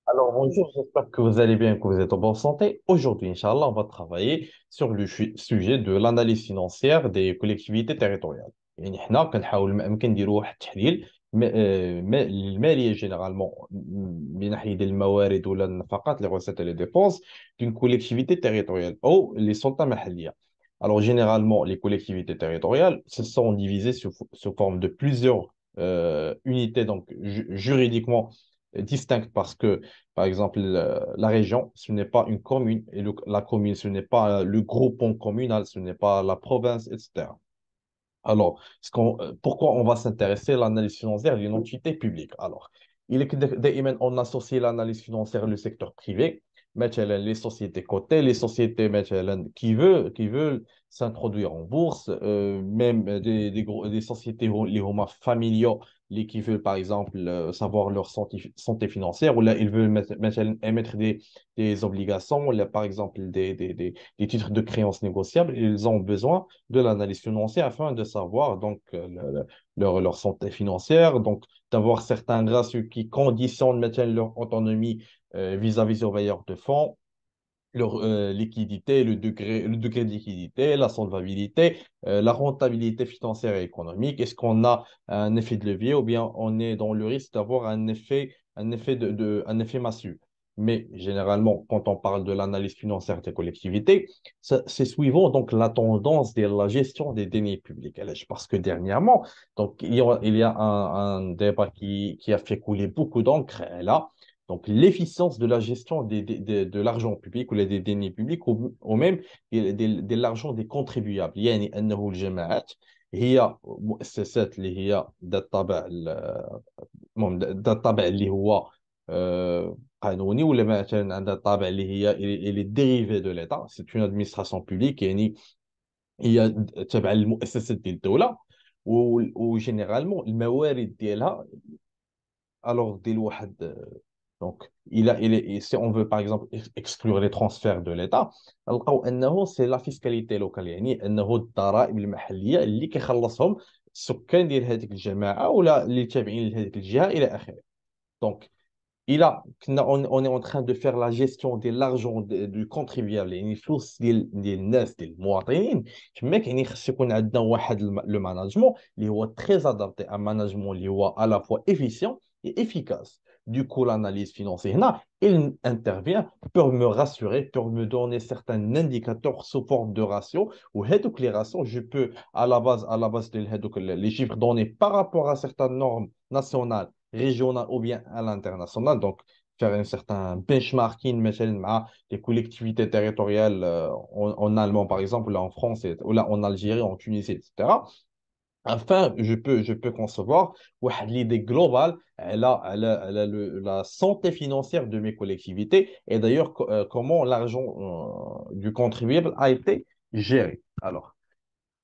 Alors, bonjour, j'espère que vous allez bien, que vous êtes en bonne santé. Aujourd'hui, Inch'Allah, on va travailler sur le sujet de l'analyse financière des collectivités territoriales. يعني حنا كنحاول ما أمكن نديروا واحد التحليل المالية généralement من ناحية ديال الموارد ولا النفقات les recettes et les dépenses d'une collectivité territoriale أو les سلطة محلية. Alors, généralement, les collectivités territoriales se sont divisées sous forme de plusieurs unités donc juridiquement distinctes parce que par exemple, la région, ce n'est pas une commune, et la commune, ce n'est pas le groupement communal, ce n'est pas la province, etc. Alors, pourquoi on va s'intéresser à l'analyse financière d'une entité publique? Alors, il est que on associe l'analyse financière au secteur privé, مثلا les sociétés cotées, les sociétés مثلا qui veulent s'introduire en bourse, même des sociétés les huma familiaux, les qui veulent par exemple savoir leur santé financière, ou là ils veulent مثلا émettre des obligations, ou là, par exemple des titres de créances négociables, ils ont besoin de l'analyse financière afin de savoir donc leur santé financière, donc d'avoir certains ratios qui conditionnent maintenant leur autonomie vis-à-vis des bailleurs de fonds, leur liquidité, le degré de liquidité, la solvabilité, la rentabilité financière et économique. Est-ce qu'on a un effet de levier ou bien on est dans le risque d'avoir un effet massue? Mais généralement, quand on parle de l'analyse financière des collectivités, c'est suivant donc la tendance de la gestion des deniers publics. Parce que dernièrement, donc, il y a un débat qui a fait couler beaucoup d'encre là, donc, l'efficience de la gestion de l'argent public ou des deniers publics ou même de l'argent des contribuables. يعني أنه الجماعات هي مؤسسات اللي هي ذات الطابع اللي هو قانوني، ولا مثلا عندها الطابع اللي هي اللي ديريفي دو ليتا، سي اون ادمنستراسيون بوبليك، يعني هي تابعه للمؤسسات ديال الدوله. وجينيرالمون الموارد ديالها alors ديال واحد. Donc, si on veut par exemple exclure les transferts de l'État, نلقاو أنه c'est la fiscalité locale، يعني أنه الضرائب المحلية اللي كيخلصهم السكان ديال هذيك الجماعة ولا اللي تابعين لهذيك الجهة إلى آخره. Donc, on est en train de faire la gestion de l'argent du contribuable، يعني الفلوس ديال الناس ديال المواطنين. تما يعني خص يكون عندنا واحد لو ماناجمون اللي هو très adapté، un management اللي هو à la fois efficient et efficace. Du coup, l'analyse financière, هنا, il intervient pour me rassurer, pour me donner certains indicateurs sous forme de ratios. Ou هذوك les ratios, je peux à la base de هذوك les chiffres donnés par rapport à certaines normes nationales régional ou bien à l'international. Donc, faire un certain benchmarking مثلا مع les collectivités territoriales en allemand, par exemple, ou là en France, ou là en Algérie, en Tunisie, etc. Enfin, je peux concevoir l'idée globale la santé financière de mes collectivités et d'ailleurs comment l'argent du contribuable a été géré. Alors,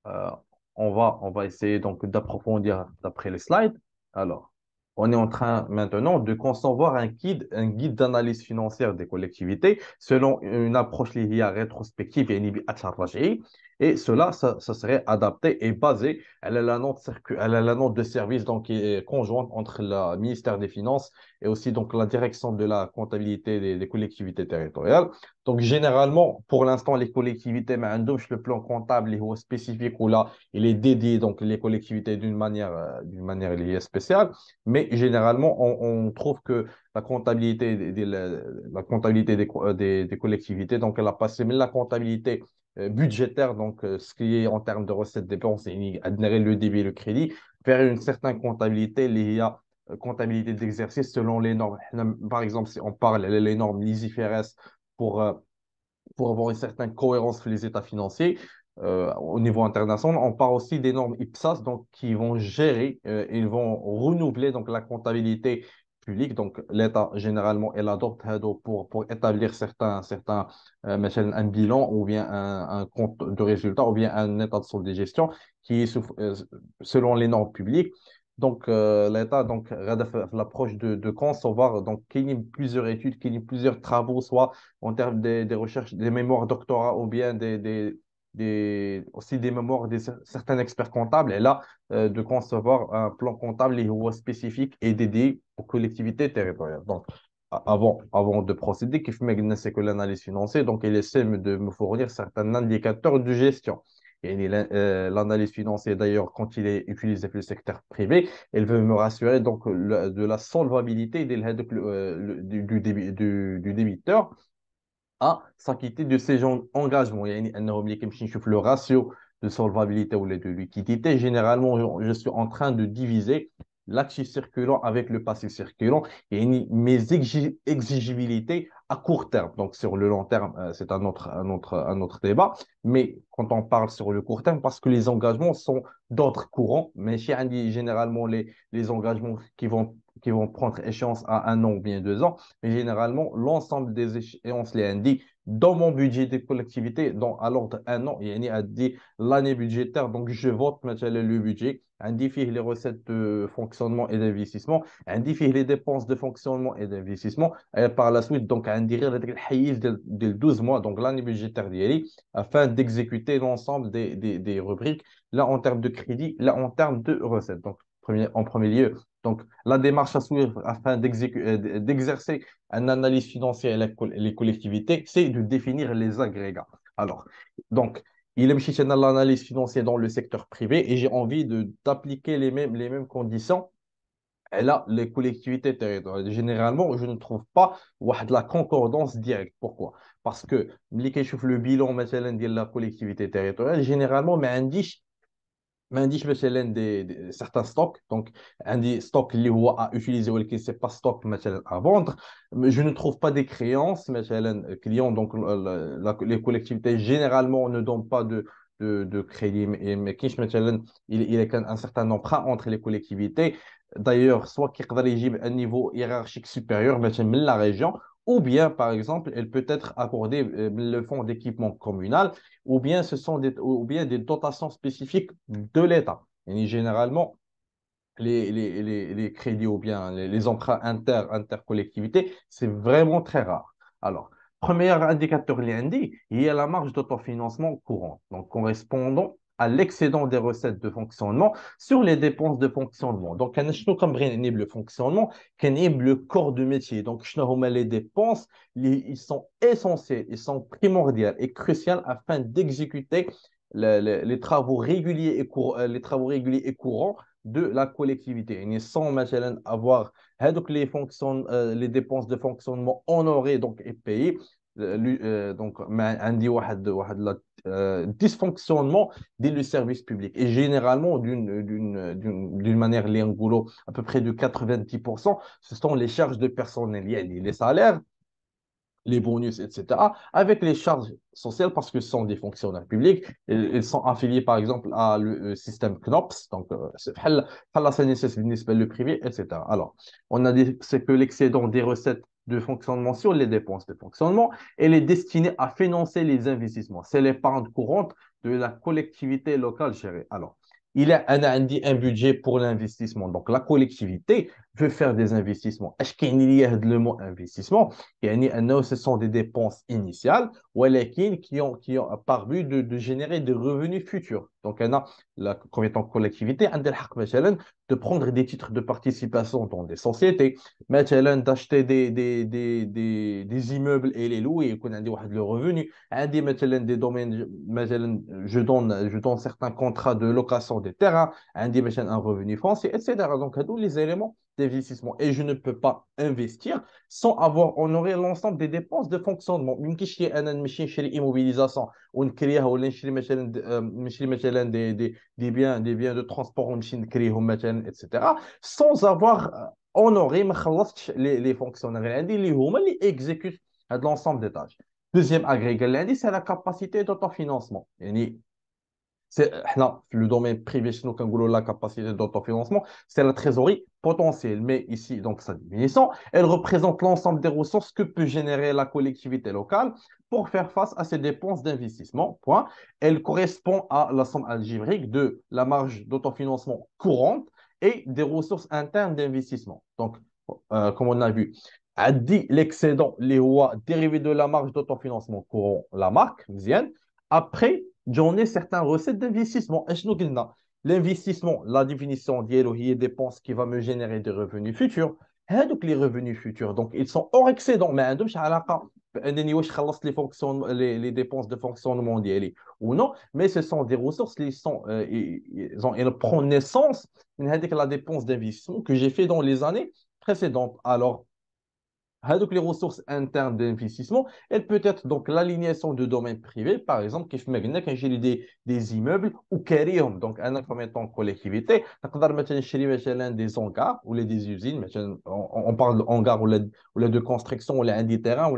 euh, on va essayer donc d'approfondir d'après les slides. Alors, on est en train maintenant de concevoir un guide d'analyse financière des collectivités selon une approche liée à rétrospective et et cela, ça serait adapté et basé à la note de service donc, qui est conjointe entre le ministère des Finances et aussi donc, la direction de la comptabilité des collectivités territoriales. Donc, généralement, pour l'instant, les collectivités, mais le plan comptable est spécifique ou là, il est dédié donc les collectivités d'une manière liée spéciale. Mais généralement, on trouve que la comptabilité la comptabilité des collectivités, donc elle a passé même la comptabilité budgétaire, donc ce qui est en termes de recettes dépenses, et le débit et le crédit, vers une certaine comptabilité liée à comptabilité d'exercice selon les normes. Par exemple, si on parle les normes LISIFRS pour, euh, pour avoir une certaine cohérence sur les états financiers. Au niveau international, on parle aussi des normes IPSAS, donc qui vont gérer, ils vont renouveler donc la comptabilité publique. Donc l'État généralement elle adopte pour établir مثلاً un bilan ou bien un compte de résultat ou bien un état de solde de gestion qui est selon les normes publiques. Donc, l'État donc غادا في l'approche de concevoir donc qu'il y ait plusieurs études, qu'il y ait plusieurs travaux, soit en termes des recherches, des mémoires doctorat ou bien aussi des mémoires de certains experts comptables. Et là, de concevoir un plan comptable qui est spécifique et dédié aux collectivités territoriales. Donc, avant de procéder, qu'il fait c'est que l'analyse financière, donc il essaie de me fournir certains indicateurs de gestion. Et l'analyse financière, d'ailleurs, quand il est utilisé pour le secteur privé, elle veut me rassurer donc de la solvabilité du débiteur à s'acquitter de ces engagements. يعني أنه ملي كنمشي نشوف le ratio de solvabilité ou de liquidité, généralement, je suis en train de diviser l'actif circulant avec le passif circulant et mes exigibilités à court terme. Donc, sur le long terme, c'est un autre débat. Mais quand on parle sur le court terme, parce que les engagements sont d'ordre courant, mais chez Andy, généralement, les engagements qui vont prendre échéance à 1 an ou bien 2 ans, mais généralement, l'ensemble des échéances les indiquent dans mon budget des collectivités, à l'ordre 1 an, il y a dit l'année budgétaire, donc je vote maintenant le budget, indiquer les recettes de fonctionnement et d'investissement, indiquer les dépenses de fonctionnement et d'investissement, et par la suite, donc, indiquer le 12 mois, donc l'année budgétaire d'Yali, afin d'exécuter l'ensemble des rubriques, là en termes de crédit, là en termes de recettes. Donc, en premier lieu, donc, la démarche à suivre afin d'exercer une analyse financière et les collectivités, c'est de définir les agrégats. Alors, donc, il aime chercher l'analyse financière dans le secteur privé et j'ai envie d'appliquer les mêmes conditions. Et là, les collectivités territoriales, généralement, je ne trouve pas de la concordance directe. Pourquoi? Parce que, le bilan مثلاً, de la collectivité territoriale, généralement, mais ما عنديش مثلا certains stocks donc عندي stock اللي هو à utiliser ولكن c'est pas stock مثلا à vendre. Mais je ne trouve pas des créances مثلا clients donc les collectivités généralement ne donnent pas de crédit mais كاينش مثلا il y a un certain emprunt entre les collectivités d'ailleurs soit يقدر يجيب un niveau hiérarchique supérieur مثلا من la région ou bien, par exemple, elle peut être accordée le fonds d'équipement communal ou bien ou bien des dotations spécifiques de l'État. Et généralement, les crédits ou bien les emprunts intercollectivités, c'est vraiment très rare. Alors, premier indicateur l'INDI, il y a la marge d'autofinancement courant, donc correspondant à l'excédent des recettes de fonctionnement sur les dépenses de fonctionnement. Donc, comme le fonctionnement, le corps de métier. Donc, les dépenses, ils sont essentiels, ils sont primordiaux et cruciaux afin d'exécuter les travaux réguliers les travaux réguliers et courants de la collectivité. يعني sans مثلا avoir هذوك les dépenses de fonctionnement honorées donc et payées donc عندي واحد dysfonctionnement du service public et généralement d'une manière اللي نقولوا à peu près de 90% ce sont les charges de personnel يعني les salaires les bonus, etc., avec les charges sociales parce que ce sont des fonctionnaires publics. Ils sont affiliés, par exemple, à le système CNOPS, donc c'est la CNSS, le privé, etc. Alors, on a dit c'est que l'excédent des recettes de fonctionnement sur les dépenses de fonctionnement, elle est destinée à financer les investissements. C'est l'épargne courante de la collectivité locale gérée. Alors, un budget pour l'investissement. Donc, la collectivité veut faire des investissements. Est-ce qu'il y a le mot investissement? Ce sont des dépenses initiales ولكن qui ont par but de générer des revenus futurs. Donc, comme étant collectivité, on a le حق مثلا de prendre des titres de participation dans des sociétés, مثلا d'acheter des immeubles et les louer et يكون عندي واحد le revenu. عندي مثلا des domaines مثلا je donne certains contrats de location des terrains, عندي مثلا un revenu foncier, etc. Donc, tous les éléments d'investissement. Et je ne peux pas investir sans avoir honoré l'ensemble des dépenses de fonctionnement. يمكن شي انا نمشي نشري immobilisation ونكريها ولا نشري مثلا نشري مثلا des biens de transport ونمشي نكريهم مثلا etc. sans avoir honoré ما خلصتش les fonctionnaires اللي عندي اللي هما اللي exécutent هذا l'ensemble des tâches. Deuxième agrégat اللي عندي c'est la capacité d'autofinancement. يعني le domaine privé, chez nous, quand la capacité d'autofinancement, c'est la trésorerie potentielle. Mais ici, donc, sa définition, elle représente l'ensemble des ressources que peut générer la collectivité locale pour faire face à ses dépenses d'investissement. Point. Elle correspond à la somme algébrique de la marge d'autofinancement courante et des ressources internes d'investissement. Donc, comme on a vu, a dit l'excédent, les rois dérivés de la marge d'autofinancement courant, la marque, Vienne. Après, j'en ai certaines recettes d'investissement. L'investissement, la définition d'ILO, il y a des dépenses qui vont me générer des revenus futurs. هذوك les revenus futurs donc ils sont hors excédent ما عندهمش علاقه بانني واش خلصت les fonctions les dépenses de fonctionnement ديالي ou non mais ce sont des ressources qui sont ils prennent naissance من هذيك la dépense d'investissement que j'ai fait dans les années précédentes alors donc les ressources internes d'investissement, elles peut être donc l'alignation de domaines privés, par exemple, qui fait quand j'ai des immeubles ou كاريهم. Donc, un comme étant collectivité, نقدر مثلا نشري مثلا des hangars ou des usines, مثلا on parle de hangars ou de construction ou عندي terrain ou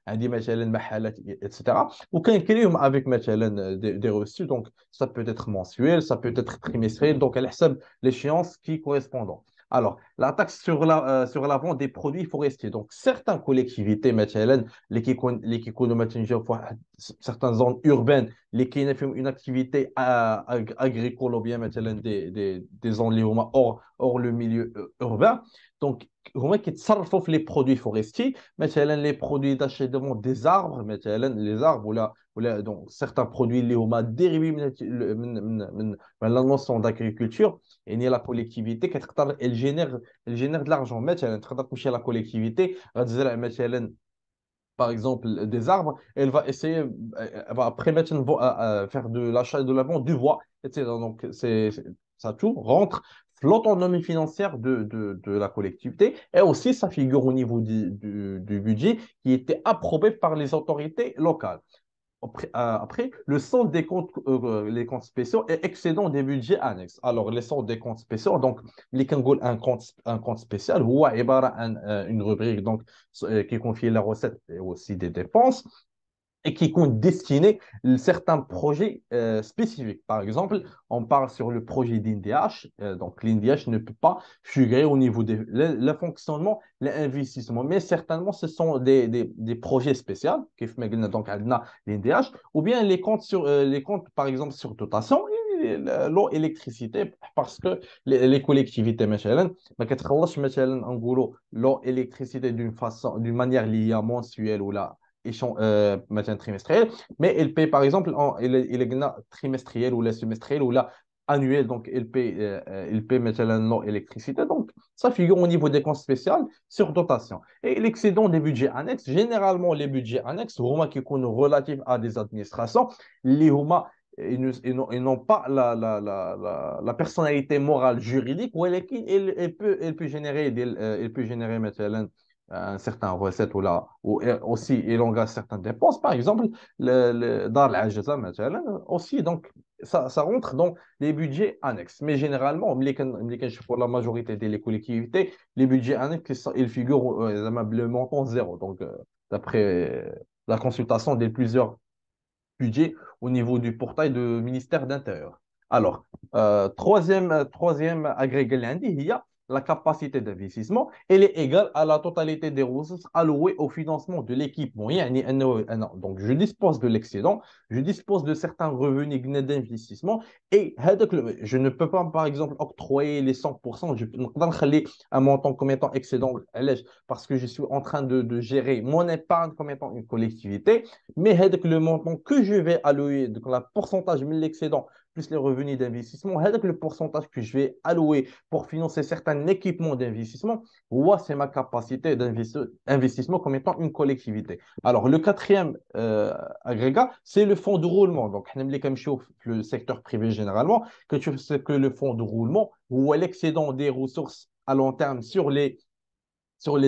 عندي مثلا محلات etc. وكنكريهم avec مثلا des reçus, donc ça peut être mensuel, ça peut être trimestriel, donc à حسب l'échéance qui correspond. Alors, la taxe sur la vente des produits forestiers. Donc, certaines collectivités, مثلا, les qui connaissent مثلا certaines zones urbaines, les qui font une activité agricole ou bien مثلا des zones اللي هما hors le milieu urbain. Donc, هما كيتصرفوا في les produits forestiers, مثلا les produits d'achèvement des arbres, مثلا les arbres ولا donc certains produits اللي هما dérivés من la notion d'agriculture. يعني لا كوليكتيفيتي كتقدر elle génère de l'argent مثلا تقدر تمشي لا كوليكتيفيتي غتزرع مثلا par exemple des arbres elle va essayer elle va après maintenant faire de l'achat et de la vente du bois etc donc ça tout rentre l'autonomie financière de la collectivité et aussi ça figure au niveau du budget qui était approuvé par les autorités locales. Après, le solde des comptes, les comptes spéciaux est excédent des budgets annexes. Alors, les soldes des comptes spéciaux, donc, les Kangoul, un compte spécial, ou une rubrique donc, qui confie les recettes et aussi des dépenses et qui compte destiner certains projets spécifiques. Par exemple, on parle sur le projet d'INDH. Donc, l'INDH ne peut pas figurer au niveau de le fonctionnement, l'investissement. Mais certainement, ce sont des projets spéciaux qui font donc l'INDH ou bien les comptes, par exemple, sur dotation. L'eau électricité parce que les collectivités مثلا ما كتخلصش مثلا نقولوا l'eau électricité d'une manière liée mensuelle ou là matin trimestriel, mais elle paye par exemple, il est trimestriel ou la semestriel ou la annuel, donc elle paye maintenant l'électricité. Donc, ça figure au niveau des comptes spéciaux sur dotation. Et l'excédent des budgets annexes, généralement les budgets annexes, هما qui sont relatifs à des administrations, les هما ils n'ont pas la personnalité morale juridique où elle peut générer elle peut générer مثلا un certain recette ou aussi il engage certaines dépenses. Par exemple, dans l'Ajaza, aussi, donc, ça rentre dans les budgets annexes. Mais généralement, pour la majorité des collectivités, les budgets annexes, ils figurent le montant zéro. Donc, d'après la consultation des plusieurs budgets au niveau du portail du ministère d'Intérieur. Alors, troisième agrégat, il y a la capacité d'investissement, elle est égale à la totalité des ressources allouées au financement de l'équipement. Donc, je dispose de l'excédent, je dispose de certains revenus nets d'investissement et je ne peux pas, par exemple, octroyer les 100%. Je peux pas un montant comme étant excédent parce que je suis en train de gérer mon épargne comme étant une collectivité, mais le montant que je vais allouer, donc le pourcentage de l'excédent plus les revenus d'investissement, le pourcentage que je vais allouer pour financer certains équipements d'investissement, c'est ma capacité d'investissement comme étant une collectivité. Alors, le quatrième agrégat, c'est le fonds de roulement. Donc, le secteur privé généralement, que tu sais que le fonds de roulement ou l'excédent des ressources à long terme sur les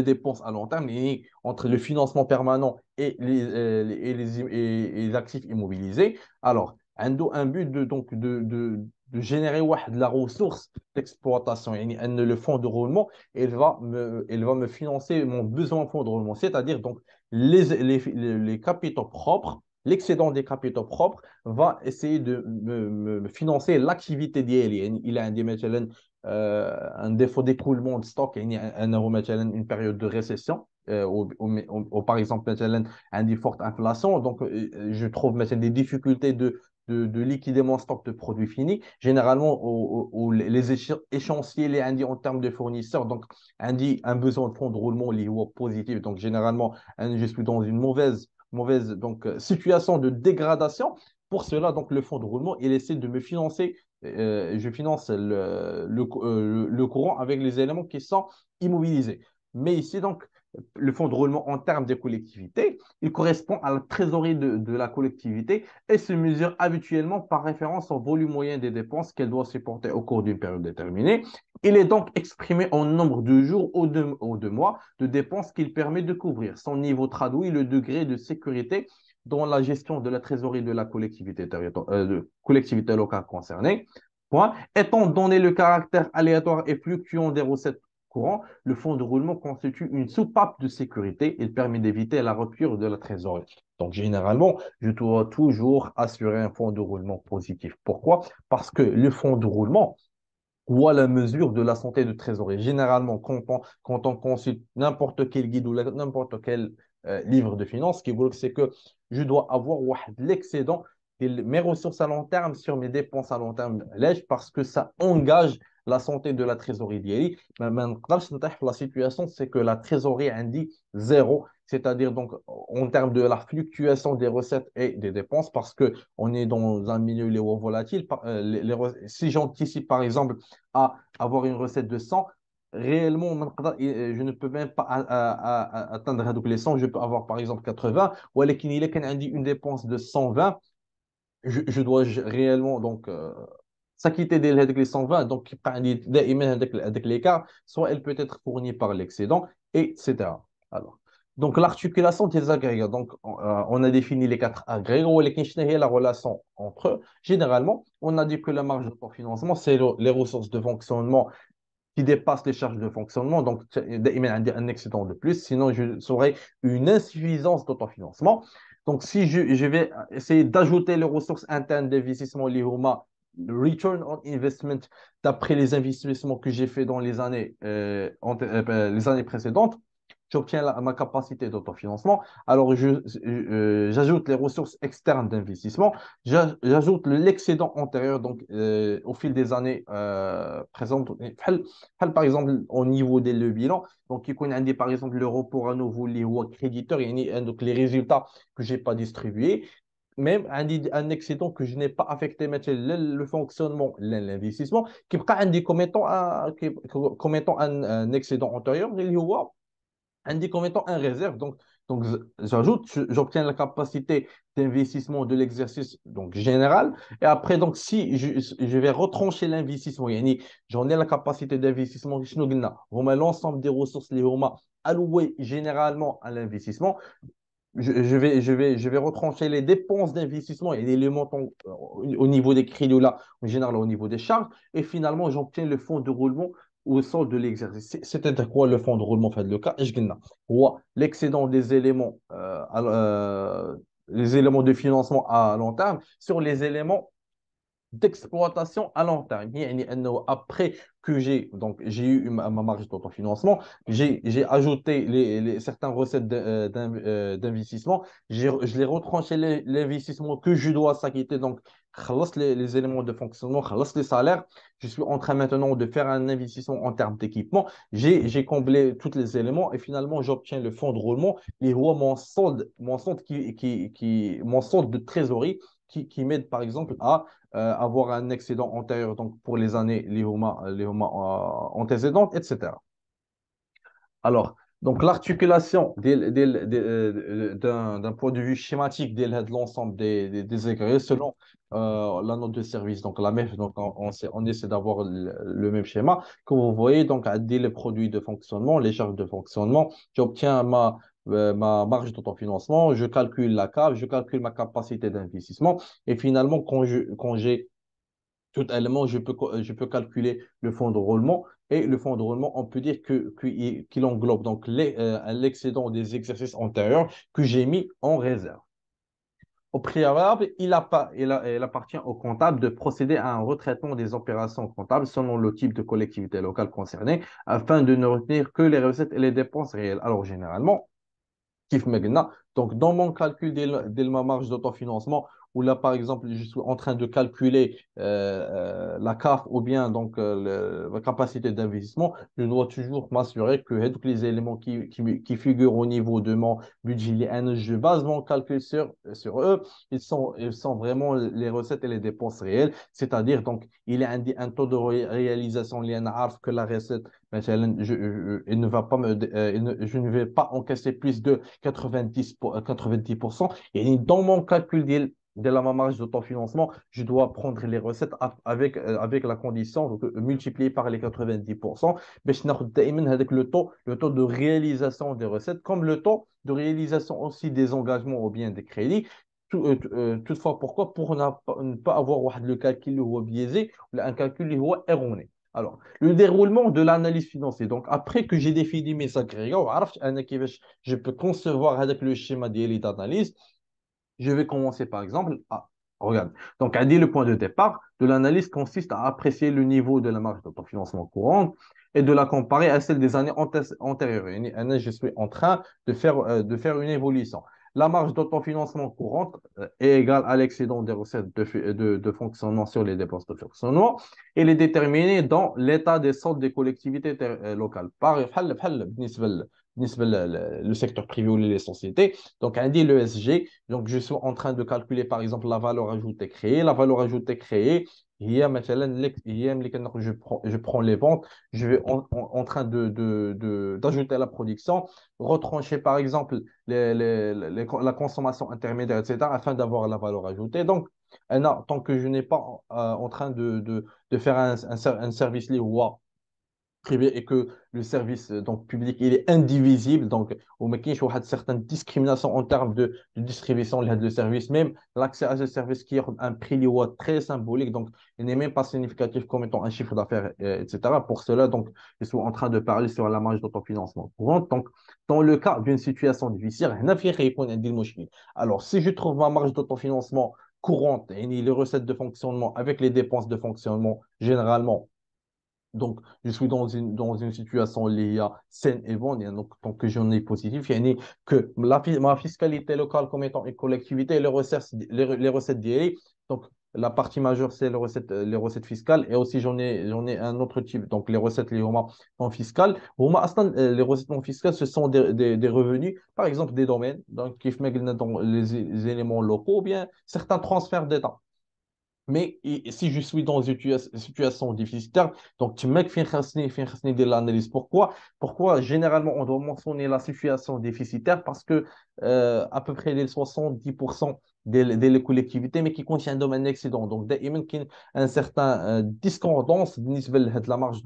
dépenses à long terme, et entre le financement permanent et les actifs immobilisés. Alors, un but donc de générer de la ressource d'exploitation. Le fonds de roulement, il va me financer mon besoin en fonds de roulement, c'est-à-dire donc les capitaux propres. L'excédent des capitaux propres va essayer de me financer l'activité d'IA. Il a un défaut d'écoulement de stock, une période de récession, ou par exemple, une forte inflation. Donc, je trouve maintenant des difficultés de liquider mon stock de produits finis. Généralement, les échéanciers, en termes de fournisseurs, donc, un besoin de fonds de roulement lié au positif. Donc, généralement, je suis dans une mauvaise donc, situation de dégradation. Pour cela, donc, le fonds de roulement, il essaie de me financer je finance le courant avec les éléments qui sont immobilisés. Mais ici, donc, le fonds de roulement en termes des collectivités, il correspond à la trésorerie de la collectivité et se mesure habituellement par référence au volume moyen des dépenses qu'elle doit supporter au cours d'une période déterminée. Il est donc exprimé en nombre de jours ou de mois de dépenses qu'il permet de couvrir. Son niveau traduit le degré de sécurité dans la gestion de la trésorerie de la collectivité locale concernée. Point. Étant donné le caractère aléatoire et fluctuant des recettes courantes, le fonds de roulement constitue une soupape de sécurité. Il permet d'éviter la rupture de la trésorerie. Donc, généralement, je dois toujours assurer un fonds de roulement positif. Pourquoi? Parce que le fonds de roulement, ou à la mesure de la santé de trésorerie. Généralement, quand on consulte n'importe quel guide ou n'importe quel livre de finances, ce qui veut dire, c'est que je dois avoir l'excédent de mes ressources à long terme sur mes dépenses à long terme parce que ça engage la santé de la trésorerie ديالي. ما نقدرش نطيح في la situation, c'est que la trésorerie indique zéro, c'est-à-dire donc en termes de la fluctuation des recettes et des dépenses, parce que on est dans un milieu volatile. Si j'anticipe par exemple à avoir une recette de 100, réellement, je ne peux même pas atteindre les 100. Je peux avoir par exemple 80, ou alors qu'il y a une dépense de 120, je dois réellement donc s'acquitter de les 120. Donc avec l'écart, soit elle peut être fournie par l'excédent, etc. Alors, donc l'articulation des agrégats. Donc on a défini les quatre agrégats ou la relation entre eux. Généralement, on a dit que la marge de financement, c'est les ressources de fonctionnement qui dépassent les charges de fonctionnement. Donc, il y a un excédent de plus, sinon je serais une insuffisance d'autofinancement. Donc, si je vais essayer d'ajouter les ressources internes d'investissement liées au return on investment d'après les investissements que j'ai fait dans les années précédentes, j'obtiens ma capacité d'autofinancement. Alors, j'ajoute les ressources externes d'investissement, j'ajoute l'excédent antérieur donc, au fil des années présentes. Par exemple, au niveau des le bilan, donc il connaît par exemple le report à nouveau les créditeurs, donc les résultats que je n'ai pas distribués, même un excédent que je n'ai pas affecté مثلا le fonctionnement, l'investissement, qui peut عندي comme étant un excédent antérieur, اللي هو عندي comme étant un réserve. Donc j'ajoute, j'obtiens la capacité d'investissement de l'exercice donc général. Et après, donc, si je vais retrancher l'investissement, يعني j'en ai la capacité d'investissement, شنو قلنا هما l'ensemble des ressources اللي هما allouées généralement à l'investissement. Je vais retrancher les dépenses d'investissement et les montants au niveau des crédits là, en général au niveau des charges. Et finalement, j'obtiens le fonds de roulement au solde de l'exercice. C'est-à-dire quoi le fonds de roulement fait le cas? L'excédent des éléments, les éléments de financement à long terme sur les éléments d'exploitation à long terme. Après que j'ai eu ma marge d'autofinancement, j'ai ajouté certaines recettes d'investissement, je l'ai retranché l'investissement que je dois s'acquitter, donc les éléments de fonctionnement, les salaires. Je suis en train maintenant de faire un investissement en termes d'équipement. J'ai comblé tous les éléments et finalement j'obtiens le fonds de roulement, les rois, mon solde mon solde de trésorerie qui m'aide par exemple à avoir un excédent antérieur donc pour les années les antécédentes, etc. Alors, donc l'articulation d'un point de vue schématique de l'ensemble des agrégés selon la note de service, donc la MEF, donc on essaie d'avoir le même schéma. Comme vous voyez, donc, dès les produits de fonctionnement, les charges de fonctionnement, j'obtiens ma marge d'autofinancement, je calcule la CAP, je calcule ma capacité d'investissement, et finalement, quand j'ai tout élément, je peux calculer le fonds de roulement. Et le fonds de roulement, on peut dire qu'il englobe donc l'excédent des exercices antérieurs que j'ai mis en réserve. Au préalable, il appartient au comptable de procéder à un retraitement des opérations comptables selon le type de collectivité locale concernée afin de ne retenir que les recettes et les dépenses réelles. Alors, généralement, Kif Megna. Donc, dans mon calcul de ma marge d'autofinancement ou là, par exemple, je suis en train de calculer la CAF ou bien donc la capacité d'investissement, je dois toujours m'assurer que tous les éléments qui figurent au niveau de mon budget, je base mon calcul sur eux. Ils sont vraiment les recettes et les dépenses réelles, c'est-à-dire donc il y a un taux de réalisation, il y a un arf que la recette, مثلاً, il ne va pas je ne vais pas encaisser plus de 90%. Et dans mon calcul de la marge d'autofinancement, je dois prendre les recettes avec la condition donc, multipliée par les 90%. باش ناخد دائما هذاك le taux de réalisation des recettes comme le taux de réalisation aussi des engagements ou bien des crédits. Toutefois, pourquoi? Pour ne pas avoir le calcul اللي هو biaisé ou un calcul اللي هو erroné. Alors, le déroulement de l'analyse financière. Donc, après que j'ai défini mes agrégats, وعرفت أنا كيفاش je peux concevoir avec le schéma d'analyse, je vais commencer par exemple à, regarde, donc à dire le point de départ de l'analyse consiste à apprécier le niveau de la marge d'autofinancement courante et de la comparer à celle des années antérieures. Je suis en train de faire une évolution. La marge d'autofinancement courante est égale à l'excédent des recettes de fonctionnement sur les dépenses de fonctionnement. Elle est déterminée dans l'état des soldes des collectivités locales. Par exemple, le secteur privé ou les sociétés. Donc, on dit l'ESG. Donc, je suis en train de calculer, par exemple, la valeur ajoutée créée. La valeur ajoutée créée, je prends les ventes, je vais en train d'ajouter la production, retrancher, par exemple, la consommation intermédiaire, etc., afin d'avoir la valeur ajoutée. Donc, tant que je n'ai pas en train de faire un service lié privé et que le service donc, public il est indivisible donc au ما كاينش واحد certaine discrimination en termes de distribution de service même l'accès à ce service qui a un prix اللي هو très symbolique donc il n'est même pas significatif comme étant un chiffre d'affaires etc. Pour cela donc je suis en train de parler sur la marge d'autofinancement courante. Donc dans le cas d'une situation difficile هنا فين غيكون عندي المشكل. Alors si je trouve ma marge d'autofinancement courante et les recettes de fonctionnement avec les dépenses de fonctionnement généralement. Donc, je suis dans une situation liée saine et bonne, et donc, tant que j'en ai positif, il y a que ma fiscalité locale comme étant une collectivité, les recettes d'IA, donc la partie majeure, c'est les recettes fiscales, et aussi j'en ai un autre type, donc les recettes liées au non fiscales. Les recettes non fiscales, ce sont des revenus, par exemple des domaines, donc qui dans les éléments locaux, ou bien certains transferts d'État. Mais si je suis dans une situation déficitaire, donc tu m'as fait de l'analyse. Pourquoi généralement on doit mentionner la situation déficitaire? Parce que à peu près les 70% des collectivités, mais qui contient un domaine excédent. Donc, il y a un certain discordance de la marge,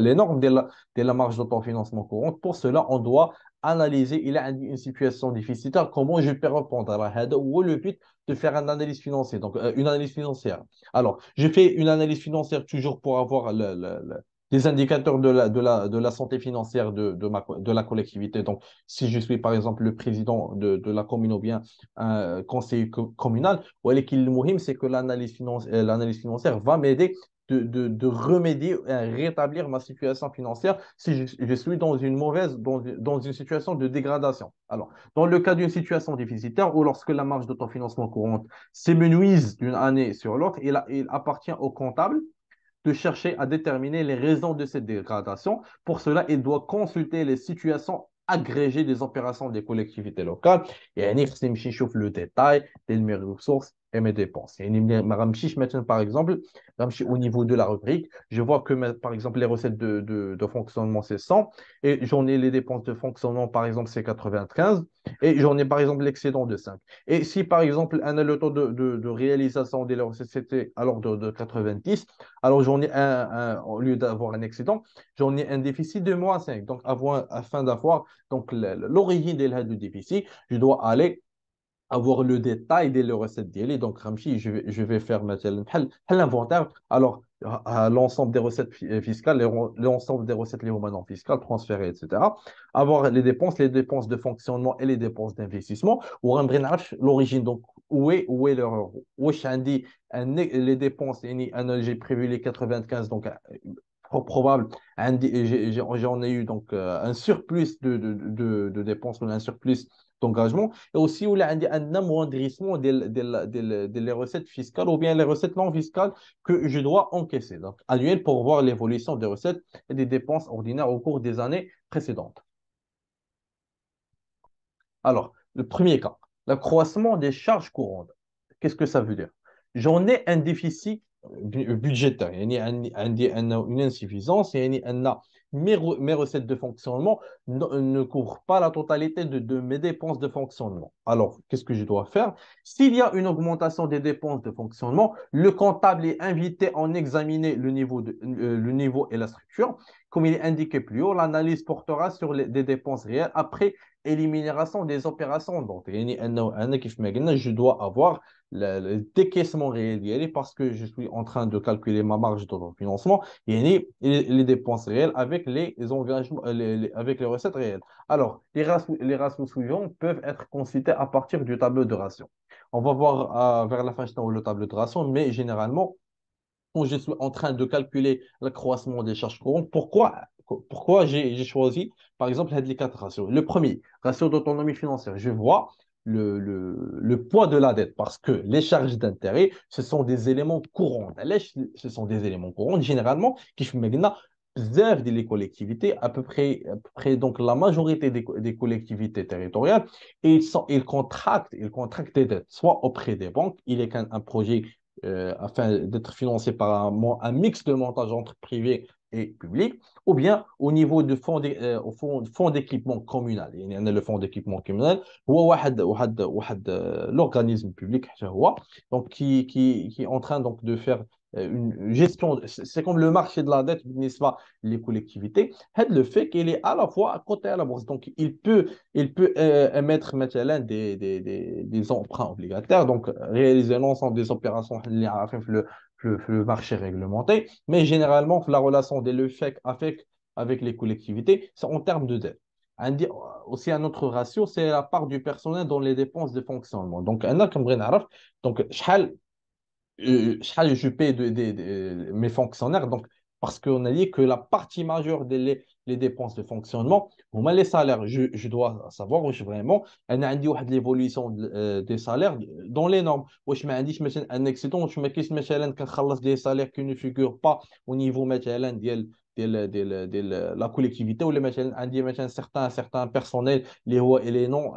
les normes de la marge d'autofinancement courante. Pour cela, on doit analyser, il a une situation déficitaire, comment je peux répondre à la ou le but de faire une analyse financière. Donc, une analyse financière. Alors, je fais une analyse financière toujours pour avoir les indicateurs de la santé financière de la collectivité. Donc, si je suis par exemple le président de la commune ou bien un conseiller communal, le muhim, c'est que l'analyse financière va m'aider de remédier et rétablir ma situation financière si je suis dans une situation de dégradation. Alors, dans le cas d'une situation déficitaire ou lorsque la marge d'autofinancement courante s'émenuise d'une année sur l'autre, il appartient au comptable de chercher à déterminer les raisons de cette dégradation. Pour cela, il doit consulter les situations agrégées des opérations des collectivités locales. Et il faut le détail de mes ressources et mes dépenses. Et maintenant, par exemple, au niveau de la rubrique, je vois que, par exemple, les recettes de fonctionnement, c'est 100. Et j'en ai les dépenses de fonctionnement, par exemple, c'est 95. Et j'en ai, par exemple, l'excédent de 5. Et si, par exemple, on a le taux de réalisation des recettes, c'était alors de 90, alors j'en ai au lieu d'avoir un excédent, j'en ai un déficit de moins 5. Donc, afin d'avoir donc l'origine du déficit, je dois aller avoir le détail des recettes d'IA. Donc, Ramchi, je vais faire maintenant l'inventaire. Alors, l'ensemble des recettes fiscales, l'ensemble des recettes liées au non fiscales, transférées, etc. Avoir les dépenses de fonctionnement et les dépenses d'investissement. Ou l'origine, donc, où est l'erreur? Où est les dépenses, j'ai prévu les 95, donc probable. J'en ai eu donc un surplus de dépenses, ou un surplus d'engagement, et aussi où il y a un amoindrissement des recettes fiscales ou bien les recettes non fiscales que je dois encaisser, donc annuel, pour voir l'évolution des recettes et des dépenses ordinaires au cours des années précédentes. Alors, le premier cas, l'accroissement des charges courantes. Qu'est-ce que ça veut dire? J'en ai un déficit budgétaire, يعني une insuffisance, mes recettes de fonctionnement ne couvrent pas la totalité de mes dépenses de fonctionnement. Alors, qu'est-ce que je dois faire? S'il y a une augmentation des dépenses de fonctionnement, le comptable est invité à en examiner le niveau et la structure. Comme il est indiqué plus haut, l'analyse portera sur des dépenses réelles après élimination des opérations. Donc, je dois avoir le décaissement réel parce que je suis en train de calculer ma marge d'autofinancement et les dépenses réelles avec les engagements, avec les recettes réelles. Alors, les ratios suivants peuvent être consultés à partir du tableau de ratio. On va voir vers la fin le tableau de ratio, mais généralement, quand je suis en train de calculer l'accroissement des charges courantes, pourquoi j'ai choisi, par exemple, les quatre ratios. Le premier, ratio d'autonomie financière. Je vois le poids de la dette parce que les charges d'intérêt, ce sont des éléments courants. Ce sont des éléments courants, généralement, qui font maintenant des collectivités, à peu près donc la majorité des collectivités territoriales, et ils contractent des dettes, soit auprès des banques, il est qu'un un projet afin d'être financé par un mix de montage entre privé et public, ou bien au niveau de fonds d'équipement communal. Il y en a le fonds d'équipement communal, هو l'organisme public donc qui est en train donc de faire une gestion, c'est comme le marché de la dette, n'est-ce pas, les collectivités, le fait qu'il est à la fois à côté à la bourse. Donc, il peut émettre مثلا des emprunts obligataires, donc réaliser l'ensemble des opérations liées avec le marché réglementé. Mais généralement, la relation des l'EFEC avec les collectivités, c'est en termes de dette. Aussi, un autre ratio, c'est la part du personnel dans les dépenses de fonctionnement. Donc, comme donc, je paye mes fonctionnaires, donc, parce qu'on a dit que la partie majeure les dépenses de fonctionnement, les salaires, je dois savoir vraiment, on a dit l'évolution des salaires dans les normes. Je me dis un excédent, je me dis que des salaires qui ne figurent pas au niveau مثلا ديال la collectivité ou les عندي مثلا certains personnels اللي هو les non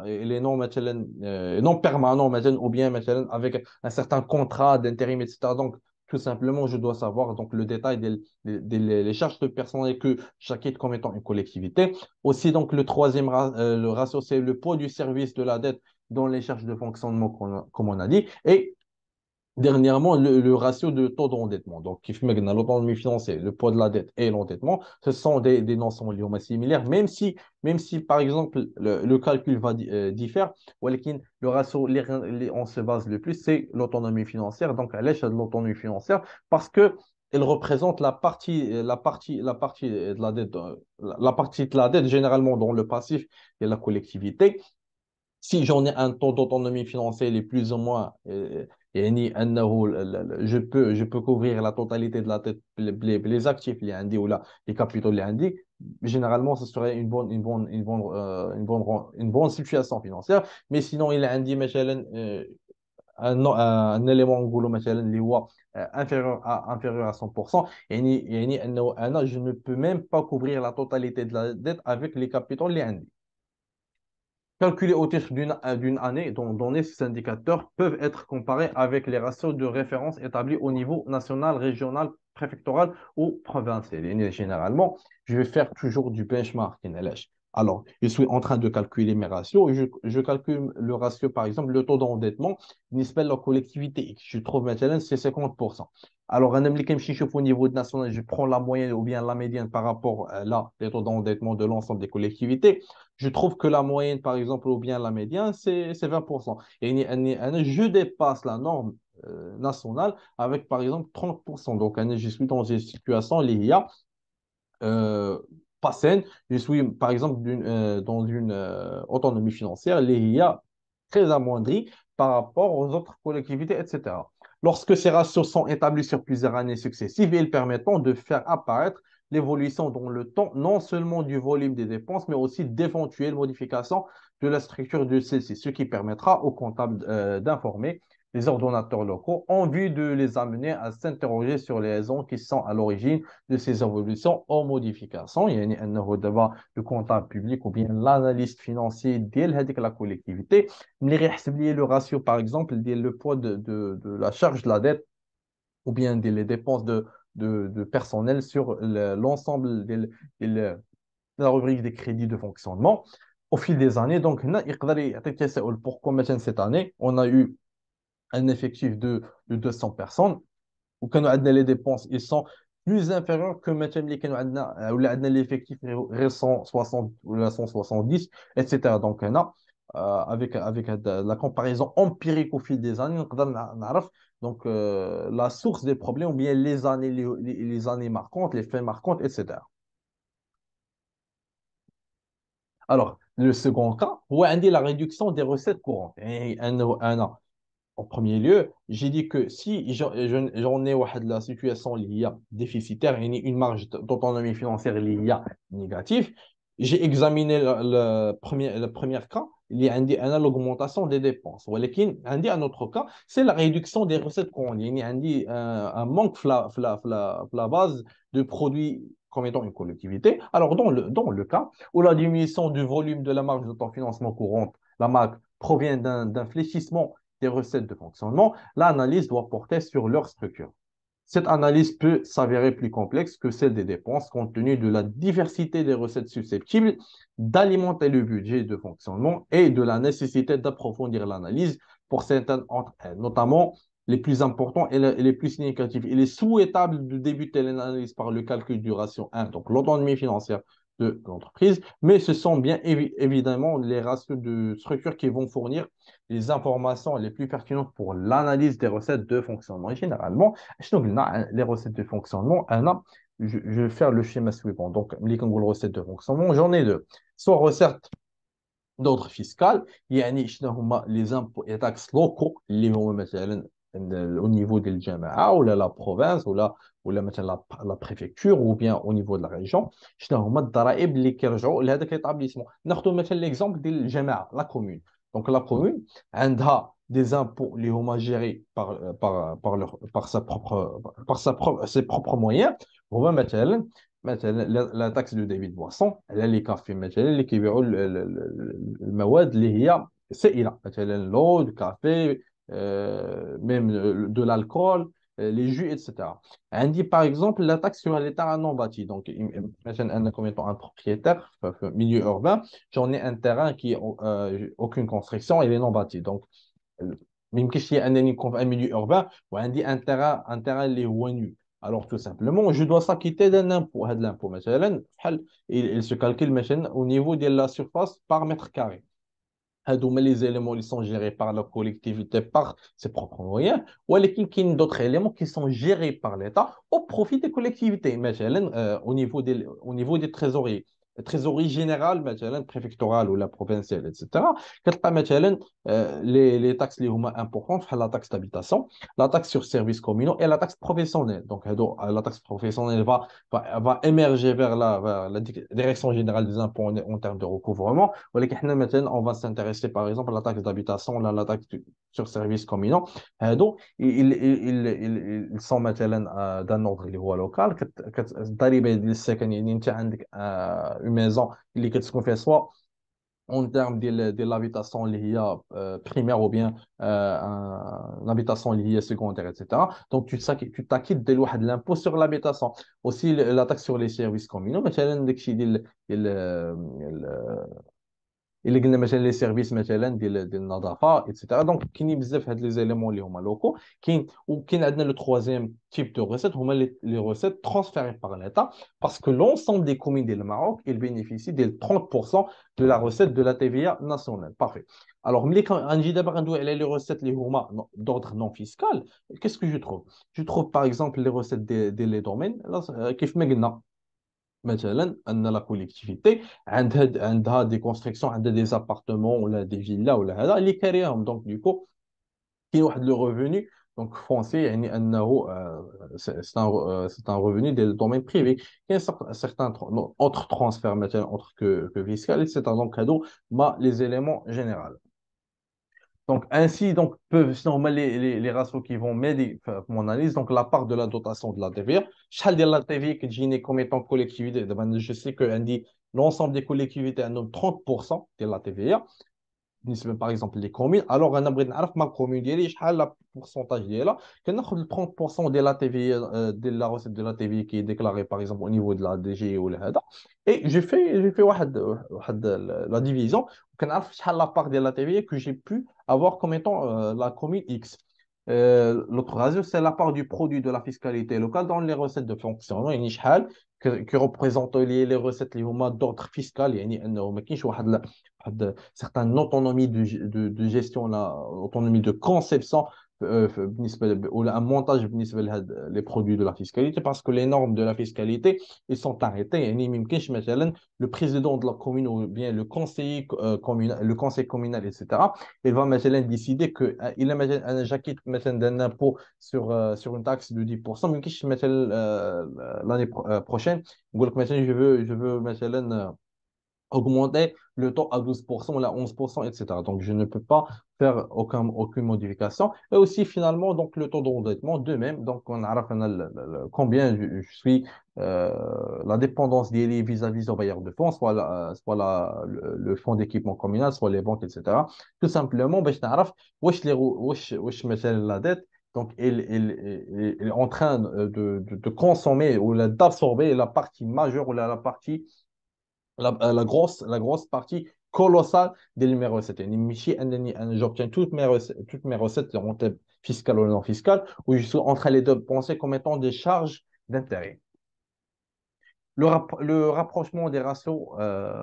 مثلا non permanents مثلا ou bien مثلا avec un certain contrat d'intérim, etc. Donc, tout simplement, je dois savoir donc, le détail les charges de personnel que j'acquitte comme étant une collectivité. Aussi, donc, le troisième, le ratio, c'est le poids du service de la dette dans les charges de fonctionnement, comme on a dit. Et dernièrement, le ratio de taux d'endettement. Donc, qui fait maintenant l'autonomie financière, le poids de la dette et l'endettement, ce sont des notions liées similaires, même si, par exemple, le calcul diffère, le ratio, on se base le plus, c'est l'autonomie financière. Donc, à l'échelle de l'autonomie financière, parce que elle représente la partie de la dette, la partie de la dette généralement dans le passif de la collectivité. Si j'en ai un taux d'autonomie financière les plus ou moins يعني أنه je peux couvrir la totalité de la tête les actifs اللي عندي ou les capitaux اللي عندي, généralement ce serait une bonne situation financière. Mais sinon il عندي مثلا un élément نقوله مثلا اللي هو inférieur à 100%, يعني أنه أنا je ne peux même pas couvrir la totalité de la dette avec les capitaux اللي عندي. Calculés au titre d'une année donnée, ces indicateurs peuvent être comparés avec les ratios de référence établis au niveau national, régional, préfectoral ou provincial. Et généralement, je vais faire toujours du benchmarking. Alors, je suis en train de calculer mes ratios. Je calcule le ratio, par exemple, le taux d'endettement, نسبة la collectivité. Je trouve maintenant, c'est 50%. Alors, un au niveau national, je prends la moyenne ou bien la médiane par rapport à là, les taux d'endettement de l'ensemble des collectivités. Je trouve que la moyenne, par exemple, ou bien la médiane, c'est 20%. Et je dépasse la norme nationale avec, par exemple, 30%. Donc, je suis dans une situation liée à euh, pas saine. Je suis, par exemple, dans une autonomie financière liée à très amoindrie par rapport aux autres collectivités, etc. Lorsque ces ratios sont établis sur plusieurs années successives, ils permettent de faire apparaître l'évolution dans le temps, non seulement du volume des dépenses, mais aussi d'éventuelles modifications de la structure de celle-ci, ce qui permettra aux comptables d'informer les ordonnateurs locaux en vue de les amener à s'interroger sur les raisons qui sont à l'origine de ces évolutions ou modifications. يعني أنه دابا le comptable public ou bien l'analyste financier ديال هذيك la collectivité ملي غيحسب لي le ratio par exemple ديال le poids de la charge de la dette ou bien les dépenses de personnel sur l'ensemble de la rubrique des crédits de fonctionnement au fil des années. Donc, يقدر يعطيك تساؤل pourquoi maintenant cette année on a eu un effectif de 200 personnes وكانوا عندنا les dépenses ils sont plus inférieurs que مثلا اللي كانوا عندنا ولا عندنا l'effectif غير 160 ولا 170 etc. Donc هنا avec la comparaison empirique au fil des années نقدر نعرف donc la source des problèmes ou bien les années les années marquantes les faits marquantes etc. Alors le second cas هو عندي la réduction des recettes courantes يعني أنا en premier lieu, j'ai dit que si j'en ai واحد la situation اللي هي déficitaire, يعني une marge d'autonomie financière اللي هي négative, j'ai examiné le premier cas, il y a أنا l'augmentation des dépenses. ولكن عندي un autre cas, c'est la réduction des recettes courantes. يعني عندي un manque في la base de produits comme étant une collectivité. Alors, dans le cas où la diminution du volume de la marge d'autofinancement courante, la marque provient d'un fléchissement des recettes de fonctionnement, l'analyse doit porter sur leur structure. Cette analyse peut s'avérer plus complexe que celle des dépenses compte tenu de la diversité des recettes susceptibles d'alimenter le budget de fonctionnement et de la nécessité d'approfondir l'analyse pour certaines entre elles, notamment les plus importants et les plus significatifs. Il est souhaitable de débuter l'analyse par le calcul du ratio 1, donc l'autonomie financière de l'entreprise, mais ce sont bien évidemment les ratios de structure qui vont fournir les informations les plus pertinentes pour l'analyse des recettes de fonctionnement. Et généralement, les recettes de fonctionnement, je vais faire le schéma suivant. Donc, les recettes de fonctionnement, j'en ai deux. Soit recettes d'ordre fiscal, يعني شنو هما les impôts et taxes locaux اللي هما مثلا au niveau de الجامعة ولا la province ولا مثلا la préfecture ou bien au niveau de la région شنو هما الضرائب اللي كيرجعوا لهذاك l'établissement. ناخذ مثلا l'exemple ديال الجامعة la commune. Donc la commune عندها des impôts اللي هما gérés par ses propres moyens. هما مثلا لا تاكس دو ديبي بواسون على لي كافي مثلا اللي كيبيعوا المواد اللي هي سائله مثلا لو الكافي ميم دو الكول لي جو ايتترا. عندي باغ اكزومبل لا تاكس سور لي تيران نون باتي دونك مثلا انا كوم ايتون ان بروبريتير في ميليو اوربان جون اي ان تيران كي اوكين كونستركسيون اي نون باتي دونك ما يمكنش لي انني نكون في ان ميليو اوربان وعندي ان تيران اللي هو نو. Alors, tout simplement, je dois s'acquitter d'un impôt. L'impôt, il se calcule au niveau de la surface par mètre carré. Les éléments ils sont gérés par la collectivité, par ses propres moyens, ou il y a d'autres éléments qui sont gérés par l'État au profit des collectivités. Au niveau des trésoreries. Trésorerie générale, préfectorale ou la provinciale, etc. Les taxes les importantes, la taxe d'habitation, la taxe sur services communaux et la taxe professionnelle. Donc, la taxe professionnelle va émerger vers la direction générale des impôts en termes de recouvrement. On va s'intéresser par exemple à la taxe d'habitation, la taxe sur services communaux. Donc, ils sont maintenant d'un ordre اللي هو local. الضريبة ديال السكن يعني انت عندك une maison اللي كتسكن فيها سواء en termes de l'habitation اللي هي primaire ou bien l'habitation اللي هي secondaire, etc. Donc, tu t'acquittes de l'impôt sur l'habitation. Aussi, la taxe sur les services communaux. مثلا داكشي ديال الا قلنا مثلا لي سيرفيس مثلا ديال النظافه ايتترا. دونك كاينين بزاف هاد لي زيليمون اللي هما لوكو. وكاين عندنا لو تروازيام تيب دو ريسيت هما لي ريسيت ترانسفيري بار ليتا باسكو لونسومبل دي كومين ديال الماروك il bénéficie ديال 30% de la recette de la TVA nationale. Parfait. Alors, ملي غنجي دابا غندوي على لي ريسيت اللي هما d'ordre non fiscal, qu'est-ce que je trouve? Je trouve par exemple les recettes des les domaines كيف ما قلنا مثلا ان لا كوليكتيفيتي عندها دي كونستركسيون عندها دي ابارتمون ولا دي فيلا ولا هذا اللي كاريهم دونك دوكو كاين واحد لو ريفوني Donc, foncier, يعني أنه, c'est un revenu des domaines privés. Il y a certains autres transferts, maintenant, autres que fiscal, etc. Donc, هادو, les éléments généraux. Donc, ainsi, donc, peuvent se normal les ratios qui vont m'aider à mon analyse. Donc, la part de la dotation de la TVA. Chal de la TVA que j'ai comme étant collectivité. Je sais que l'ensemble des collectivités ont 30% de la TVA. Par exemple les communes, alors on aimerait savoir ma commune ديالي شحال la pourcentage ديالها كناخذ le 30% de la TVA de la recette de la TVA qui est déclarée par exemple au niveau de la DG ou هذا et je fais la division كنعرف شحال la part de la TVA que j'ai pu avoir comme étant la commune X. L'autre ratio, c'est la part du produit de la fiscalité locale dans les recettes de fonctionnement يعني شحال qui représente les recettes اللي هما d'ordre fiscal يعني انه ما كاينش واحد certaine autonomie de gestion, autonomie de conception, ou un montage les produits de la fiscalité, parce que les normes de la fiscalité, ils sont arrêtés. يعني ما يمكنش مثلا le président de la commune ou bien le conseiller communal, le conseil communal, etc. Il va مثلا décider que il a مثلا انا j'acquitte مثلا d'un impôt sur une taxe de 10%. ما يمكنش مثلا l'année prochaine يقول لك مثلا je veux مثلا augmenter le taux à 12%, là 11%, etc. Donc, je ne peux pas faire aucune modification. Et aussi, finalement, donc, le taux d'endettement, de même. Donc, on a combien je suis, la dépendance d'Eli vis-à-vis au bailleur de fonds, le fonds d'équipement communal, soit les banques, etc. Tout simplement, ben, je n'arrive, wesh, la dette. Donc, il est en train de consommer ou d'absorber la partie majeure ou la partie la grosse partie colossale des mes recettes. يعني ماشي أنني j'obtiens toutes mes recettes en termes fiscales ou non fiscales, où je suis en train de penser comme étant des charges d'intérêt. Le rapprochement des ratios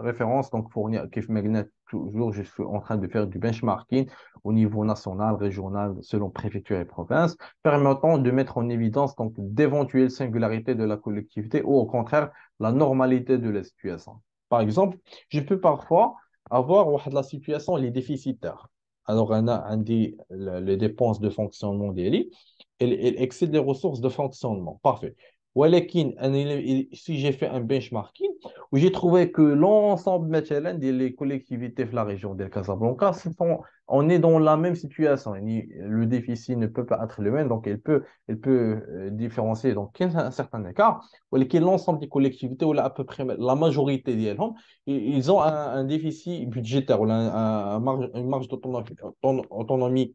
références, donc fournir, Kif Magnet, toujours, je suis en train de faire du benchmarking au niveau national, régional, selon préfecture et province, permettant de mettre en évidence donc d'éventuelles singularités de la collectivité ou au contraire la normalité de la situation. Par exemple, je peux parfois avoir la situation les déficitaires. Alors, on a dit les dépenses de fonctionnement d'Eli, elles excèdent les ressources de fonctionnement. Parfait. ولكن si j'ai fait un benchmarking où j'ai trouvé que l'ensemble مثلا des collectivités de la région de Casablanca, on est dans la même situation. Le déficit ne peut pas être le même, donc elle peut différencier donc un certain écart. ولكن l'ensemble des collectivités, ou à peu près la majorité d'elles, ils ont un déficit budgétaire ou une marge d'autonomie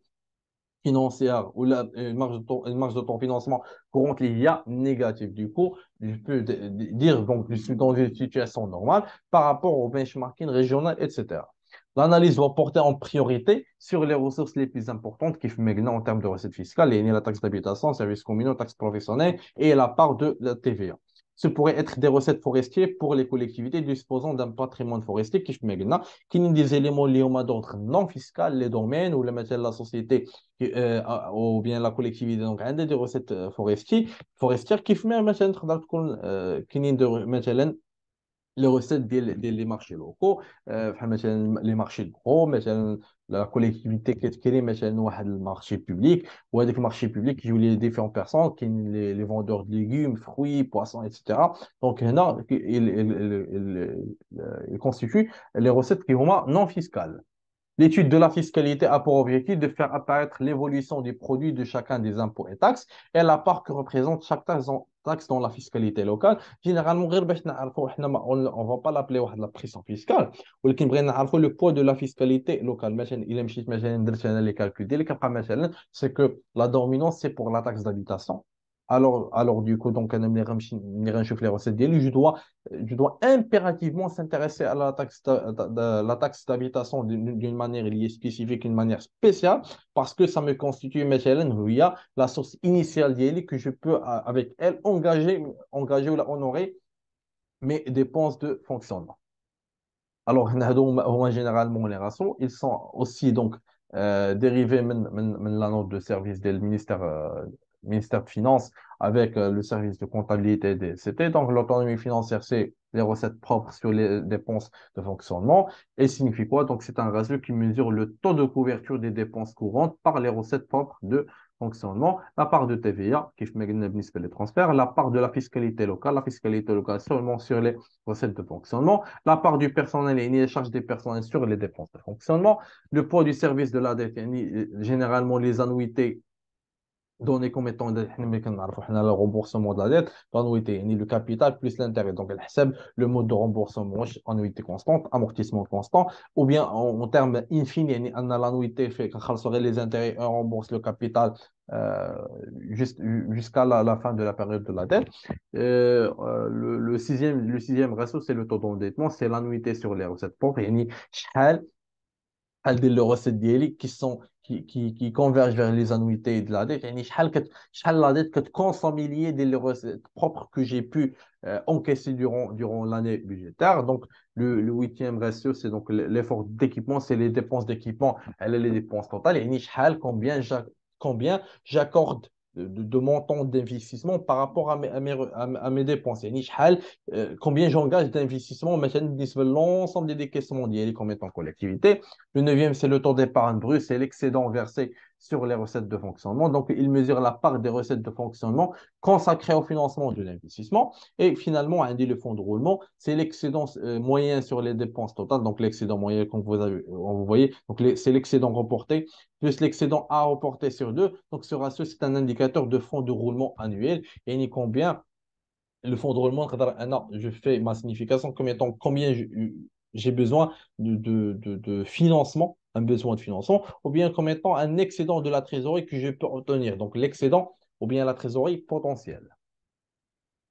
financière ou une marge de ton financement courante l'IA négative. Du coup, je peux dire donc je suis dans une situation normale par rapport au benchmarking régional, etc. L'analyse va porter en priorité sur les ressources les plus importantes qui font maintenant en termes de recettes fiscales, et la taxe d'habitation, services communaux, taxes professionnelles et la part de la TVA. Ce pourrait être des recettes forestières pour les collectivités disposant d'un patrimoine forestier qui fait maintenant, qui ont des éléments liés d'ordre non fiscal, les domaines ou la société ou bien la collectivité. Donc, عندها des recettes forestières qui font مثلا تقدر تكون كاينين مثلا les recettes des marchés locaux, بحال مثلا les marchés gros, مثلا la collectivité كتكري مثلا واحد المارشي public, وهذاك المارشي public يجيو les différentes personnes, كاين les vendeurs de légumes, fruits, poissons, etc. Donc هنا il constitue les recettes qui sont non fiscales. L'étude de la fiscalité a pour objectif de faire apparaître l'évolution des produits de chacun des impôts et taxes et la part que représente chaque taxe dans la fiscalité locale. Généralement, غير باش نعرفوا احنا on va pas l'appeler واحد la pression fiscale, ولكن بغينا نعرفوا le poids de la fiscalité locale. مثلا إلا مشيت مثلا درت انا les calculs ديالي كنبقى مثلا c'est que la dominance c'est pour la taxe d'habitation. Alors, du coup, donc, les recettes d'élus, je dois impérativement s'intéresser à la taxe d'habitation d'une manière liée spécifique, d'une manière spéciale, parce que ça me constitue, مثلا, via la source initiale d'élus que je peux, avec elle, engager ou la honorer mes dépenses de fonctionnement. Alors, généralement les ratios, ils sont aussi donc dérivés de la note de service du ministère de Finances avec le service de comptabilité des CT. Donc, l'autonomie financière, c'est les recettes propres sur les dépenses de fonctionnement. Et signifie quoi? Donc, c'est un ratio qui mesure le taux de couverture des dépenses courantes par les recettes propres de fonctionnement, la part de TVA, qui fait les transferts, la part de la fiscalité locale seulement sur les recettes de fonctionnement, la part du personnel et les charges des personnels sur les dépenses de fonctionnement, le poids du service de la dette, généralement les annuités donné comme étant le remboursement de la dette, l'annuité, le capital plus l'intérêt. Donc, elle le mode de remboursement, annuité constante, amortissement constant, ou bien en termes infini, on a l'annuité fait que les intérêts, on rembourse le capital euh, jusqu'à la fin de la période de la dette. Le sixième réseau, c'est le taux d'endettement, c'est l'annuité sur les recettes propres. يعني شحال ديال لو ريسيت ديالي qui convergent vers les annuités de la dette يعني شحال la dette كتكونسومي لي ديال les recettes propres que j'ai pu encaisser durant l'année budgétaire. Donc le huitième ratio c'est donc l'effort d'équipement, c'est les dépenses d'équipement, elle est les dépenses totales يعني شحال combien j'accorde de montant d'investissement par rapport à mes dépenses يعني شحال combien j'engage d'investissement مثلا بالنسبه للensemble des décaissements ديالي comme étant collectivité. Le neuvième, c'est le taux d'épargne brut, c'est l'excédent versé sur les recettes de fonctionnement. Donc, il mesure la part des recettes de fonctionnement consacrées au financement de l'investissement. Et finalement, on dit le fonds de roulement, c'est l'excédent moyen sur les dépenses totales. Donc, l'excédent moyen, comme vous voyez, donc c'est l'excédent reporté plus l'excédent à reporter sur deux. Donc, ce ratio, c'est un indicateur de fonds de roulement annuel. Et il y a combien le fonds de roulement, non, je fais ma signification comme étant combien j'ai besoin de financement, un besoin de financement, ou bien comme étant un excédent de la trésorerie que je peux obtenir. Donc l'excédent ou bien la trésorerie potentielle.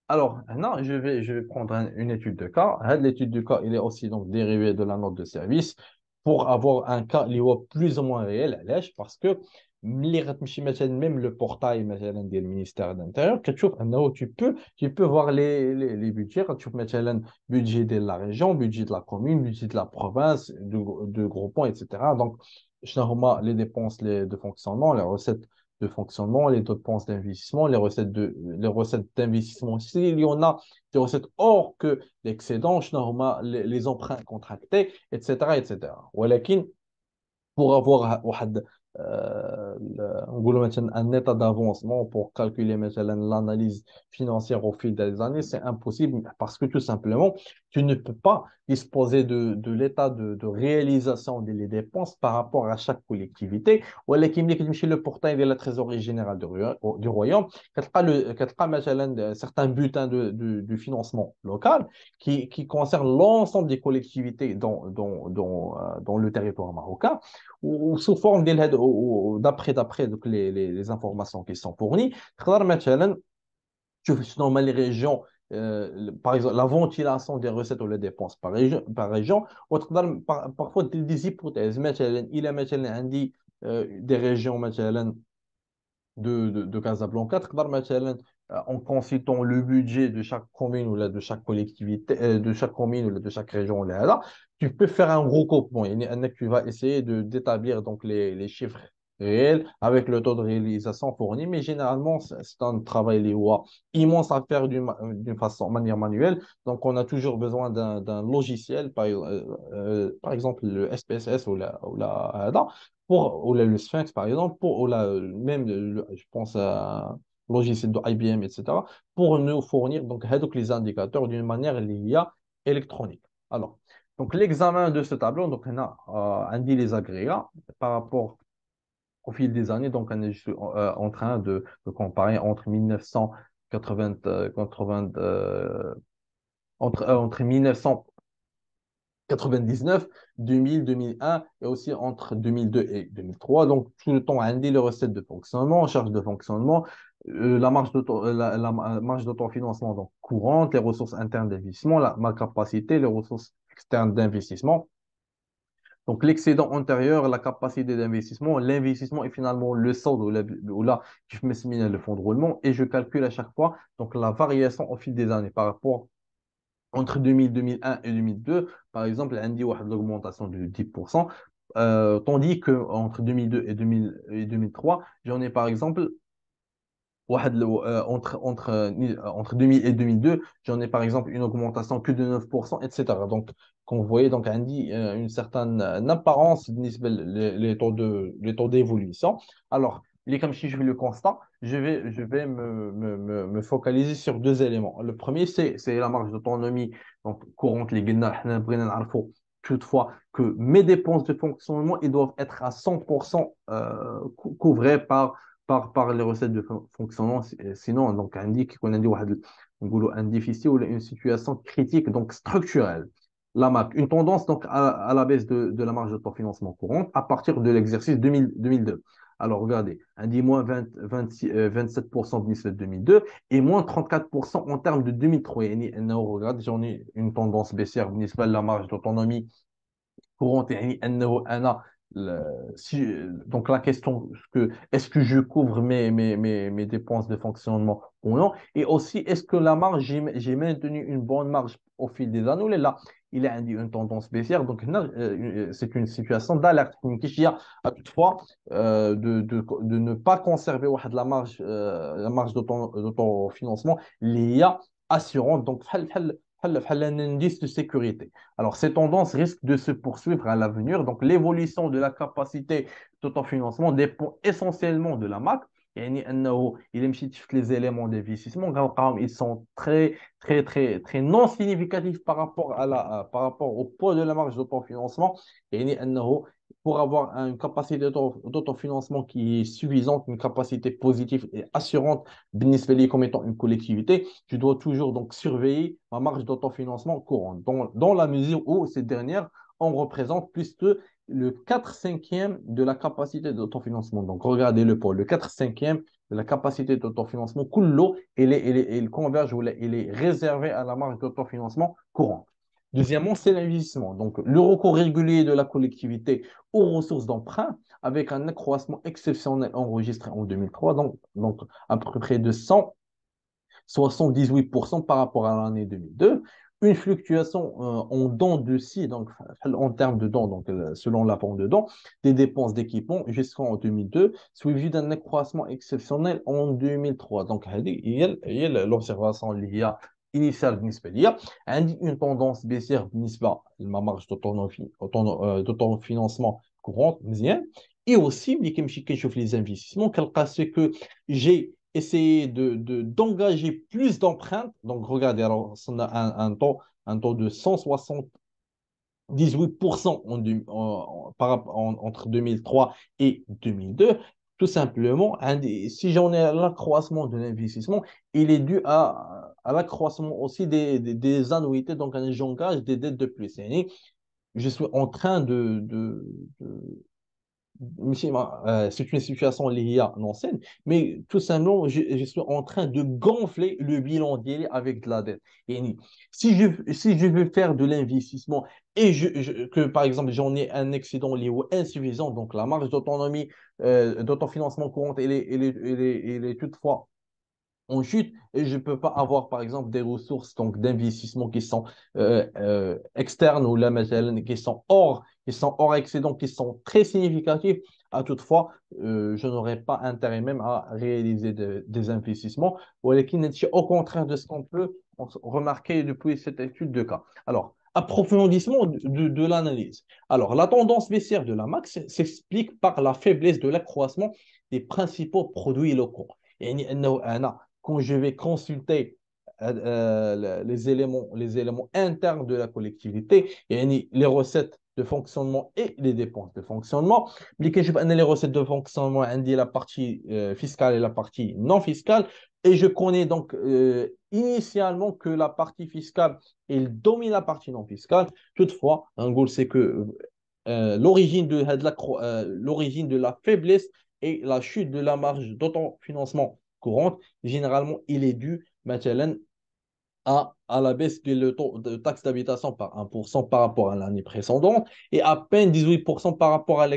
Alors, maintenant, je vais prendre une étude de cas. L'étude de cas, il est aussi donc dérivé de la note de service pour avoir un cas qui est plus ou moins réel. علاش parce que ملي غتمشي مثلا même le portail مثلا ديال ministère de l'Intérieur كتشوف انه tu peux voir les budgets غتشوف مثلا budget de la région, budget de la commune, budget de la province, de groupement, etc. Donc, شنو هما les dépenses de fonctionnement, les recettes de fonctionnement, les dépenses d'investissement, les recettes d'investissement. S'il y en a des recettes hors que l'excédent, les emprunts contractés, etc., etc. ولكن pour avoir un état d'avancement pour calculer l'analyse financière au fil des années, c'est impossible parce que tout simplement, tu ne peux pas disposer de l'état de réalisation des dépenses par rapport à chaque collectivité. ولكن ملي كتمشي le portail de la trésorerie générale du royaume, كتلقى مثلا certains bulletins du financement local qui concernent l'ensemble des collectivités dans le territoire marocain ou sous forme d'après donc les informations qui sont fournies تقدر مثلا تشوف شنو هما les régions par exemple la ventilation des recettes ou les dépenses par région وتقدر parfois des hypothèses مثلا الى مثلا عندي des régions مثلا de Casablanca, تقدر مثلا en consultant le budget de chaque commune ou là, de chaque collectivité, de chaque commune ou là, de chaque région, ou là, tu peux faire un recoupement. Tu vas essayer d'établir donc les chiffres réels avec le taux de réalisation fourni, mais généralement, c'est un travail immense à faire d'une manière manuelle. Donc, on a toujours besoin d'un logiciel, par exemple le SPSS ou le Sphinx, par exemple, ou même, je pense à logiciel de IBM, etc., pour nous fournir donc, les indicateurs d'une manière liée électronique. Alors, donc l'examen de ce tableau, donc on dit les agrégats par rapport au fil des années, donc on est juste, en train de comparer entre 1980, entre 1900 99, 2000, 2001 et aussi entre 2002 et 2003. Donc, tout le temps, on dit les recettes de fonctionnement, charges de fonctionnement, la marge d'autofinancement donc, courante, les ressources internes d'investissement, ma capacité, les ressources externes d'investissement. Donc, l'excédent antérieur, la capacité d'investissement, l'investissement et finalement le solde ou là, je me suis mis le fonds de roulement et je calcule à chaque fois donc, la variation au fil des années par rapport entre 2000, 2001 et 2002, par exemple, il y a une augmentation de 10%, tandis qu'entre 2002 et 2003, j'en ai par exemple entre 2000 et 2002, j'en ai par exemple une augmentation que de 9%, etc. Donc, quand vous voyez, donc, Andy, une certaine apparence les taux d'évolution. Alors, comme si je fais le constat, je vais me focaliser sur deux éléments. Le premier, c'est la marge d'autonomie donc, courante. Les guillemets, toutefois, que mes dépenses de fonctionnement, ils doivent être à 100% couvrées par les recettes de fonctionnement. Sinon, donc, indique qu'on a dit un déficit ou une situation critique, donc structurelle. La MAC, une tendance donc à la baisse de la marge d'autofinancement courante à partir de l'exercice 2002. Alors, regardez, un dit moins 27% de 2002 et moins 34% en termes de 2003. Regarde, j'en ai une tendance baissière de la marge d'autonomie courante يعني انه انا donc la question que est-ce que je couvre mes dépenses de fonctionnement ou non et aussi est-ce que la marge j'ai maintenu une bonne marge au fil des années ou là il a une tendance baissière donc c'est une situation d'alerte qui a toutefois de ne pas conserver la marge d'autofinancement liée assurante donc un indice de sécurité. Alors, ces tendances risquent de se poursuivre à l'avenir. Donc, l'évolution de la capacité d'autofinancement dépend essentiellement de la MAC. يعني انه اذا مشيت شفت les éléments d'investissement غنلقاهم ils sont très non significatifs par rapport au poids de la marge d'autofinancement يعني انه pour avoir une capacité d'autofinancement qui est suffisante, une capacité positive et assurante, بالنسبة لي comme étant une collectivité, je dois toujours donc surveiller ma marge d'autofinancement courante, dans la mesure où ces dernières en représentent plus que le 4 cinquième de la capacité d'autofinancement. Donc, regardez le pôle, le 4 cinquième de la capacité d'autofinancement, كله, il converge ou il est réservé à la marge d'autofinancement courante. Deuxièmement, c'est l'investissement. Donc, le recours régulier de la collectivité aux ressources d'emprunt avec un accroissement exceptionnel enregistré en 2003, donc à peu près de 178% par rapport à l'année 2002. Une fluctuation en dents de scie, donc en termes de dents, donc selon la pente de dents, des dépenses d'équipement jusqu'en 2002, suivi d'un accroissement exceptionnel en 2003. Donc, il y a l'observation liée initiale بالنسبة ليا عندي une tendance baissière بالنسبة لما marge d'autofinancement courante مزيان et aussi ملي كنمشي كنشوف les investissements كنلقى c'est que j'ai essayé d'engager plus d'empreintes. Donc, regardez, alors, on a un taux de 178% entre 2003 et 2002. Tout simplement, si j'en ai l'accroissement de l'investissement, il est dû à l'accroissement aussi des annuités. Donc, j'engage des dettes de plus. Je suis en train c'est une situation liée à l'ancienne, mais tout simplement, je suis en train de gonfler le bilan d'IA avec de la dette. Et si je veux faire de l'investissement et que, par exemple, j'en ai un excédent lié ou insuffisant, donc la marge d'autonomie, d'autofinancement courant, elle est toutefois en chute et je ne peux pas avoir, par exemple, des ressources donc d'investissement qui sont externes ou là, qui sont hors excédent, qui sont très significatifs. À toutefois, je n'aurais pas intérêt même à réaliser des investissements. Au contraire de ce qu'on peut remarquer depuis cette étude de cas. Alors, approfondissement de l'analyse. Alors, la tendance baissière de la MAX s'explique par la faiblesse de l'accroissement des principaux produits locaux. يعني انه انا quand je vais consulter les éléments internes de la collectivité, يعني les recettes de fonctionnement et les dépenses de fonctionnement. Mais que je vois les recettes de fonctionnement, عندي la partie fiscale et la partie non fiscale. Et je connais donc initialement que la partie fiscale, elle domine la partie non fiscale. Toutefois, un goal, c'est que l'origine de la faiblesse et la chute de la marge d'autofinancement courante, généralement, il est dû مثلا à la baisse du taux de taxe d'habitation par 1% par rapport à l'année précédente et à peine 18% par rapport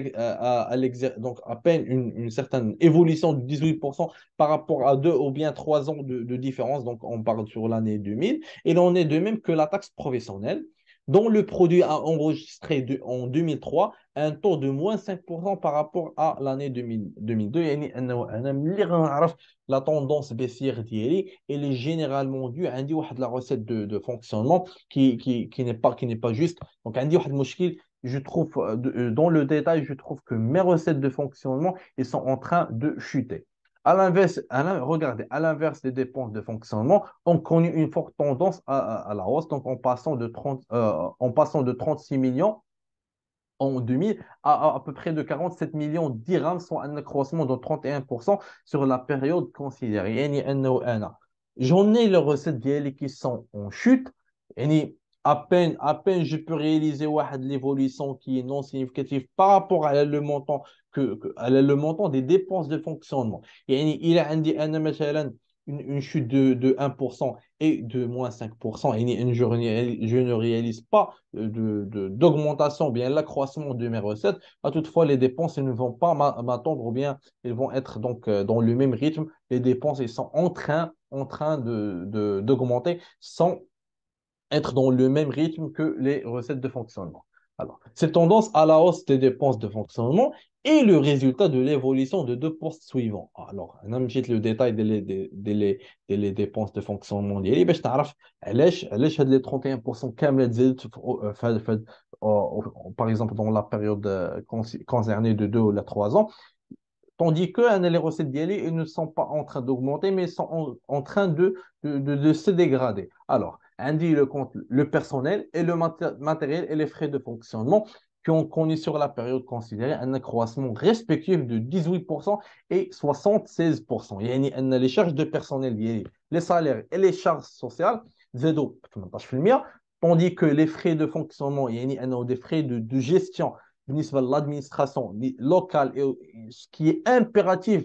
donc à peine une certaine évolution de 18% par rapport à 2 ou bien 3 ans de différence. Donc, on parle sur l'année 2000. Et l'on est de même que la taxe professionnelle, dont le produit a enregistré en 2003 un taux de moins 5% par rapport à l'année 2002. يعني أنا ملي غنعرف la tendance baissière d'IRI, elle est généralement due à la recette de fonctionnement qui n'est pas juste. Donc, عندي واحد المشكل je trouve, dans le détail, je trouve que mes recettes de fonctionnement, ils sont en train de chuter. À l'inverse, regardez, à l'inverse des dépenses de fonctionnement, on connaît une forte tendance à la hausse, donc en passant de 36 millions en 2000 à peu près de 47 millions de dirhams, soit un accroissement de 31% sur la période considérée. يعني أنه أنا j'en ai les recettes ديالي qui sont en chute. يعني à peine je peux réaliser l'évolution qui est non significative par rapport à le montant à le montant des dépenses de fonctionnement. يعني إلى عندي أنا مثلا une chute de 1% et de moins 5%. Et je ne réalise pas d'augmentation, bien l'accroissement de mes recettes. Toutefois, les dépenses, elles ne vont pas m'attendre ou bien elles vont être donc dans le même rythme. Les dépenses, elles sont en train d'augmenter sans être dans le même rythme que les recettes de fonctionnement. Alors, cette tendance à la hausse des dépenses de fonctionnement est le résultat de l'évolution de deux postes suivants. Alors, on a mis le détail des dépenses de fonctionnement ديالي باش تعرف علاش هاد les 31% كامله تزادت par exemple dans la période concernée de 2 ou 3 ans. Tandis que les recettes d'Yali, elles ne sont pas en train d'augmenter, mais sont en train de se dégrader. Alors, on dit le personnel et le matériel et les frais de fonctionnement qui ont connu sur la période considérée un accroissement respectif de 18% et 76%. يعني أن les charges de personnel ديالي, les salaires et les charges sociales زادوا 18%, tandis que les frais de fonctionnement, يعني أنه des frais de gestion بالنسبة l'administration locale et ce qui est impératif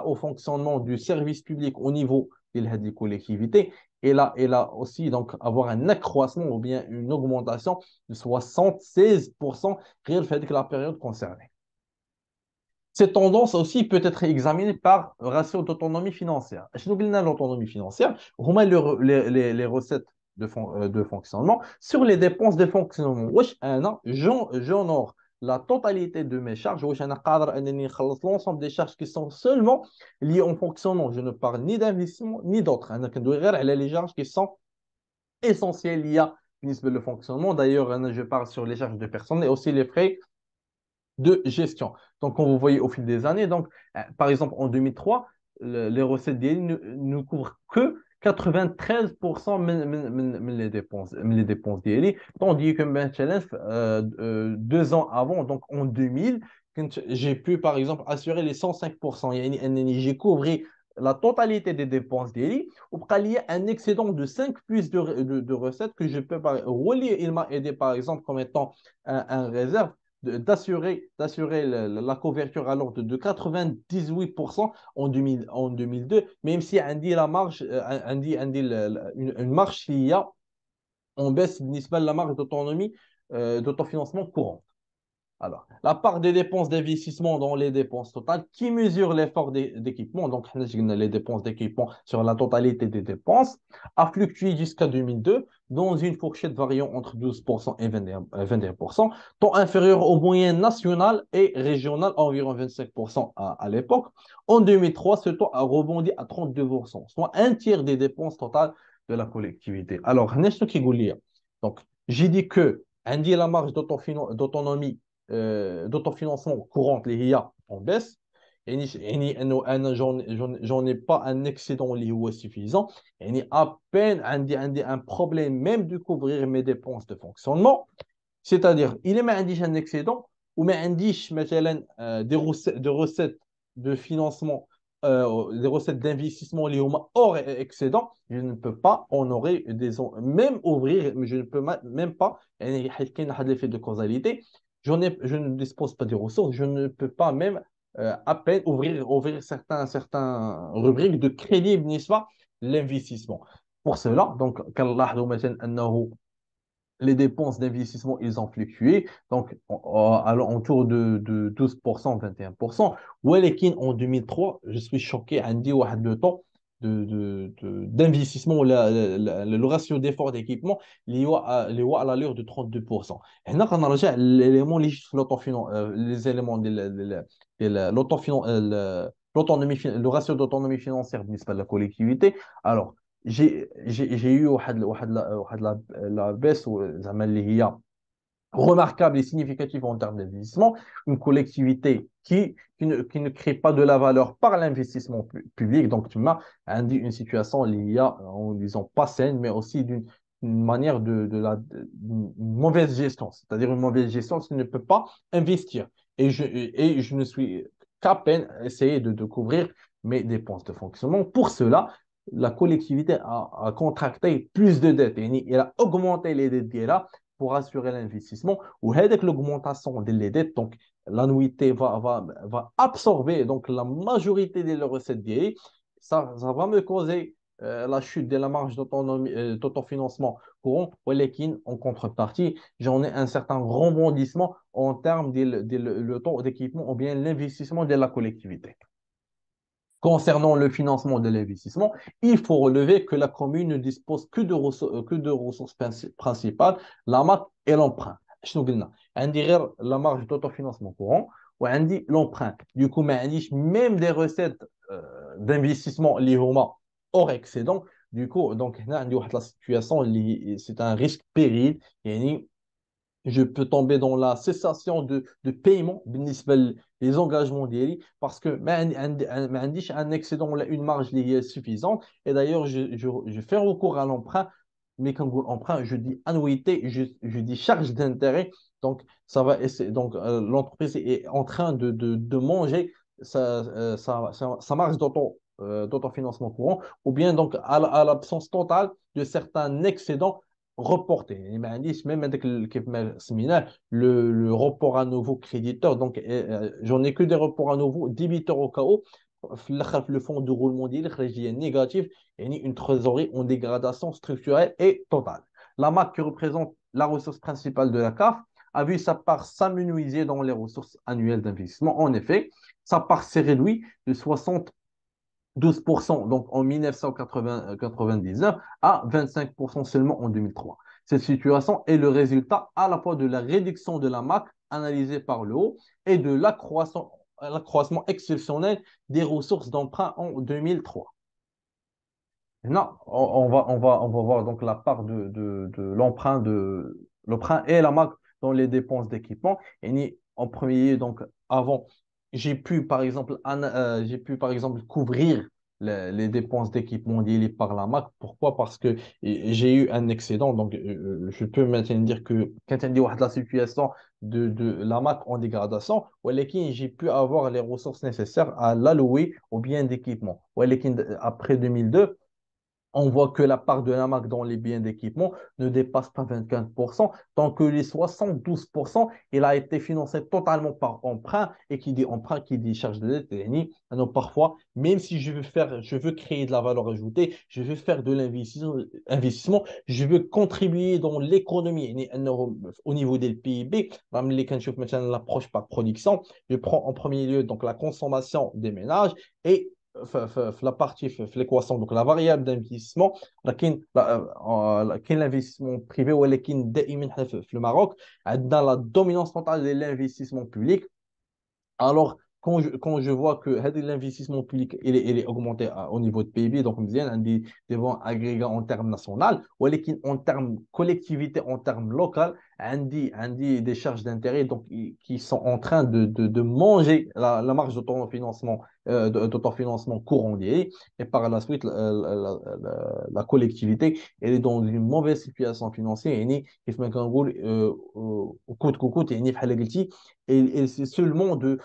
au fonctionnement du service public au niveau des collectivités, et là aussi donc avoir un accroissement ou bien une augmentation de 76% réel fait que la période concernée. Cette tendance aussi peut être examinée par ratio d'autonomie financière. Je nous l'autonomie financière, les recettes de fonctionnement sur les dépenses de fonctionnement. J'honore la totalité de mes charges. L'ensemble des charges qui sont seulement liées au fonctionnement. Je ne parle ni d'investissement ni d'autres. Les charges qui sont essentielles liées à le fonctionnement. D'ailleurs, je parle sur les charges de personnes et aussi les frais de gestion. Donc, comme vous voyez au fil des années, donc, par exemple, en 2003, les recettes DLI ne couvrent que 93% les dépenses DLI, tandis que maintenant, 2 ans avant, donc en 2000, quand j'ai pu, par exemple, assurer les 105%. J'ai couvert la totalité des dépenses DLI, ou il y a un excédent de 5 plus de recettes que je peux relier. Il m'a aidé, par exemple, comme étant un réserve d'assurer la couverture alors de 98% en 2002, même si on dit la marge, une marge qu'il y a en baisse de la marge d'autonomie, d'autofinancement courant. Alors, la part des dépenses d'investissement dans les dépenses totales qui mesure l'effort d'équipement, donc les dépenses d'équipement sur la totalité des dépenses, a fluctué jusqu'à 2002 dans une fourchette variant entre 12% et 21%, tant inférieure aux moyennes nationales et régionales, environ 25% à l'époque. En 2003, ce taux a rebondi à 32%, soit un tiers des dépenses totales de la collectivité. Alors, donc, j'ai dit que la marge d'autonomie d'autofinancement courante, les IA, en baisse. J'en ai pas un excédent lié suffisant. À peine un problème même de couvrir mes dépenses de fonctionnement. C'est-à-dire, il est un excédent ou des recettes de financement, des recettes d'investissement liées hors excédent, je ne peux pas honorer même ouvrir, mais je ne peux même pas, il y a l'effet de causalité, je ne dispose pas des ressources, je ne peux pas même à peine ouvrir certains rubriques de crédit, n'est-ce pas, l'investissement. Pour cela, donc, les dépenses d'investissement, ils ont fluctué, donc autour de 12%, 21%. Walekin, en 2003, je suis choqué, Andy, le temps d'investissement, le ratio d'effort d'équipement, à l'allure de 32%. Et là, on a l'élément les éléments de le ratio d'autonomie financière de la collectivité. Alors, j'ai eu la baisse زعما اللي هي remarquable et significatif en termes d'investissement, une collectivité qui ne crée pas de la valeur par l'investissement public. Donc, tu m'as indiqué une situation liée à, en disant pas saine, mais aussi d'une manière d'une mauvaise gestion. C'est-à-dire une mauvaise gestion, tu ne peux pas investir. Et je ne suis qu'à peine essayé de couvrir mes dépenses de fonctionnement. Pour cela, la collectivité a contracté plus de dettes. Et elle a augmenté les dettes qu'elle a pour assurer l'investissement. Ou avec l'augmentation des dettes, donc l'annuité va absorber donc la majorité des recettes d'IA. Ça va me causer la chute de la marge d'autofinancement courant, en contrepartie, j'en ai un certain rebondissement en termes de le taux d'équipement ou bien l'investissement de la collectivité. Concernant le financement de l'investissement, il faut relever que la commune ne dispose que de ressources principales, la MAC et l'emprunt. شنو قلنا عندي غير la marge d'autofinancement courant وعندي l'emprunt. Du coup, ما عنديش même des recettes d'investissement اللي هما hors excédent. Du coup, donc هنا عندي واحد la situation اللي c'est un risque péril. يعني je peux tomber dans la cessation de paiement بالنسبة les engagements ديالي parce que ما عنديش un excédent ولا une marge اللي هي suffisante et d'ailleurs je fais recours à l'emprunt mais quand on emprunt je dis annuité je dis charge d'intérêt donc ça va donc l'entreprise est en train de manger sa marge d'autofinancement courant ou bien donc à l'absence totale de certains excédents reporté. يعني ما عنديش même avec كيف ما سميناه le report à nouveau créditeur donc j'en ai que des reports à nouveau débiteurs au cas où في الاخر في le fonds de roulement ديالي خرج لي négatif يعني une trésorerie en dégradation structurelle et totale. La MAC qui représente la ressource principale de la CAF a vu sa part s'amenuiser dans les ressources annuelles d'investissement. En effet, sa part s'est réduite de 12% donc en 1999 à 25% seulement en 2003. Cette situation est le résultat à la fois de la réduction de la MAC analysée par le haut et de l'accroissement exceptionnel des ressources d'emprunt en 2003. Maintenant, on va voir donc la part de l'emprunt et la MAC dans les dépenses d'équipement. Et en premier lieu, donc avant, j'ai pu par exemple couvrir les dépenses d'équipement liées par la MAC. Pourquoi? Parce que j'ai eu un excédent. Donc, je peux maintenant dire que quand on dit la situation de la MAC en dégradation, j'ai pu avoir les ressources nécessaires à l'allouer aux biens d'équipement. Après 2002, on voit que la part de la marque dans les biens d'équipement ne dépasse pas 25%, tant que les 72%, il a été financé totalement par emprunt, et qui dit emprunt, qui dit charge de dette, alors parfois, même si je veux créer de la valeur ajoutée, je veux faire de l'investissement, je veux contribuer dans l'économie, au niveau des PIB, quand je fais l'approche par production, je prends en premier lieu donc la consommation des ménages et في la partie في l'équation donc la variable d'investissement كاين l'investissement privé ولكن دائما في الماروك عندنا la dominance totale de l'investissement public. Alors, quand je vois que l'investissement public il est augmenté au niveau de PIB, donc مزيان عندي des vents agrégats en termes national, ولكن en termes collectivité, en termes local, عندي des charges d'intérêt donc qui sont en train de manger la marge d'autofinancement d'autofinancement courant lié. Et par la suite, la collectivité, elle est dans une mauvaise situation financière. يعني كيف ما كنقول كوت كوكوت يعني بحال قلتي et c'est seulement de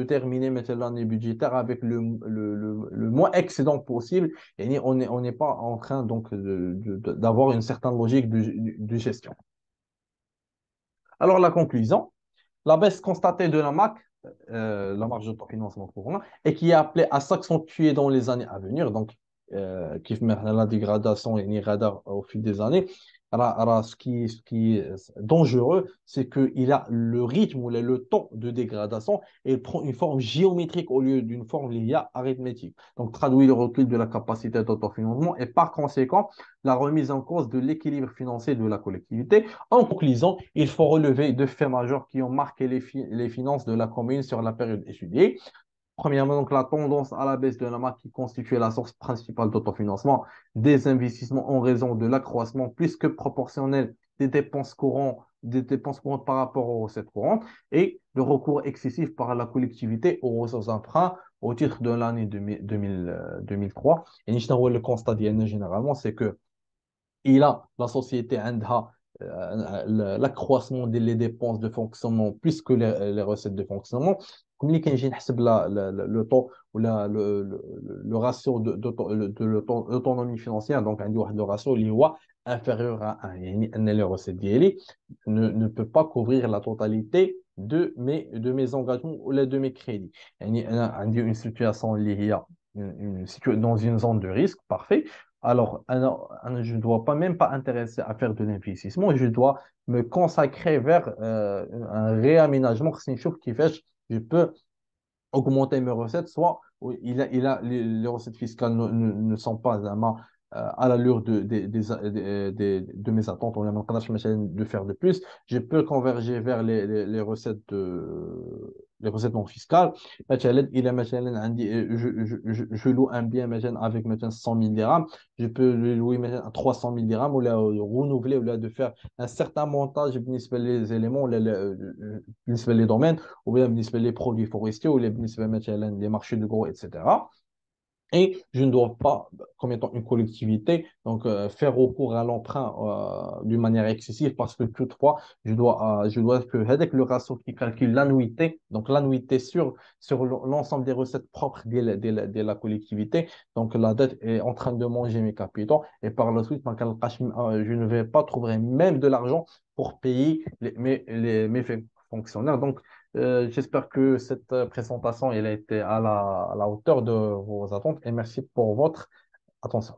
terminer maintenant l'année budgétaire avec le moins excédent possible. Et on n'est pas en train donc d'avoir une certaine logique de gestion. Alors, la conclusion, la baisse constatée de la MAC, la marge d'autofinancement courant, et qui est appelée à s'accentuer dans les années à venir, donc qui fait la dégradation et radar au fil des années. Alors, ce qui est dangereux, c'est qu'il a le rythme ou le temps de dégradation et il prend une forme géométrique au lieu d'une forme linéaire arithmétique. Donc, traduit le recul de la capacité d'autofinancement et par conséquent, la remise en cause de l'équilibre financier de la collectivité. En conclusion, il faut relever deux faits majeurs qui ont marqué les finances de la commune sur la période étudiée. Premièrement, donc, la tendance à la baisse de la marque qui constituait la source principale d'autofinancement des investissements en raison de l'accroissement plus que proportionnel des dépenses courantes des dépenses courantes par rapport aux recettes courantes et le recours excessif par la collectivité aux ressources d'emprunt au titre de l'année 2003. Et le constat ديالنا généralement, c'est que il a la société عندها l'accroissement des dépenses de fonctionnement plus que les recettes de fonctionnement. Comme اللي كنجي نحسب le taux ou le ratio de l'autonomie financière, donc عندي واحد le ratio اللي هو inférieur à 1. يعني ان les recettes ديالي ne peut pas couvrir la totalité de mes engagements ou de mes crédits. يعني انا عندي une situation اللي هي dans une zone de risque, parfait. Alors, je ne dois pas même pas intéresser à faire de l'investissement, je dois me consacrer vers un réaménagement qui fait que je peux augmenter mes recettes, soit les recettes fiscales ne sont pas vraiment à l'allure de mes attentes, on a de faire de plus. Je peux converger vers les recettes non fiscales. مثلاً إلى مثلاً عندي je loue un bien مثلاً avec مثلاً 100 000 dirhams, je peux le louer مثلاً à 300 000 dirhams ou le renouveler ou de faire un certain montage بالنسبة les éléments بالنسبة les domaines ou bien بالنسبة les produits forestiers ou بالنسبة مثلاً les marchés de gros, etc. Et je ne dois pas, comme étant une collectivité, donc faire recours à l'emprunt d'une manière excessive parce que toutefois, je dois que avec le ratio qui calcule l'annuité, donc l'annuité sur l'ensemble des recettes propres de la collectivité, donc la dette est en train de manger mes capitaux et par la suite, je ne vais pas trouver même de l'argent pour payer mes fonctionnaires. Donc, j'espère que cette présentation elle a été à la hauteur de vos attentes et merci pour votre attention.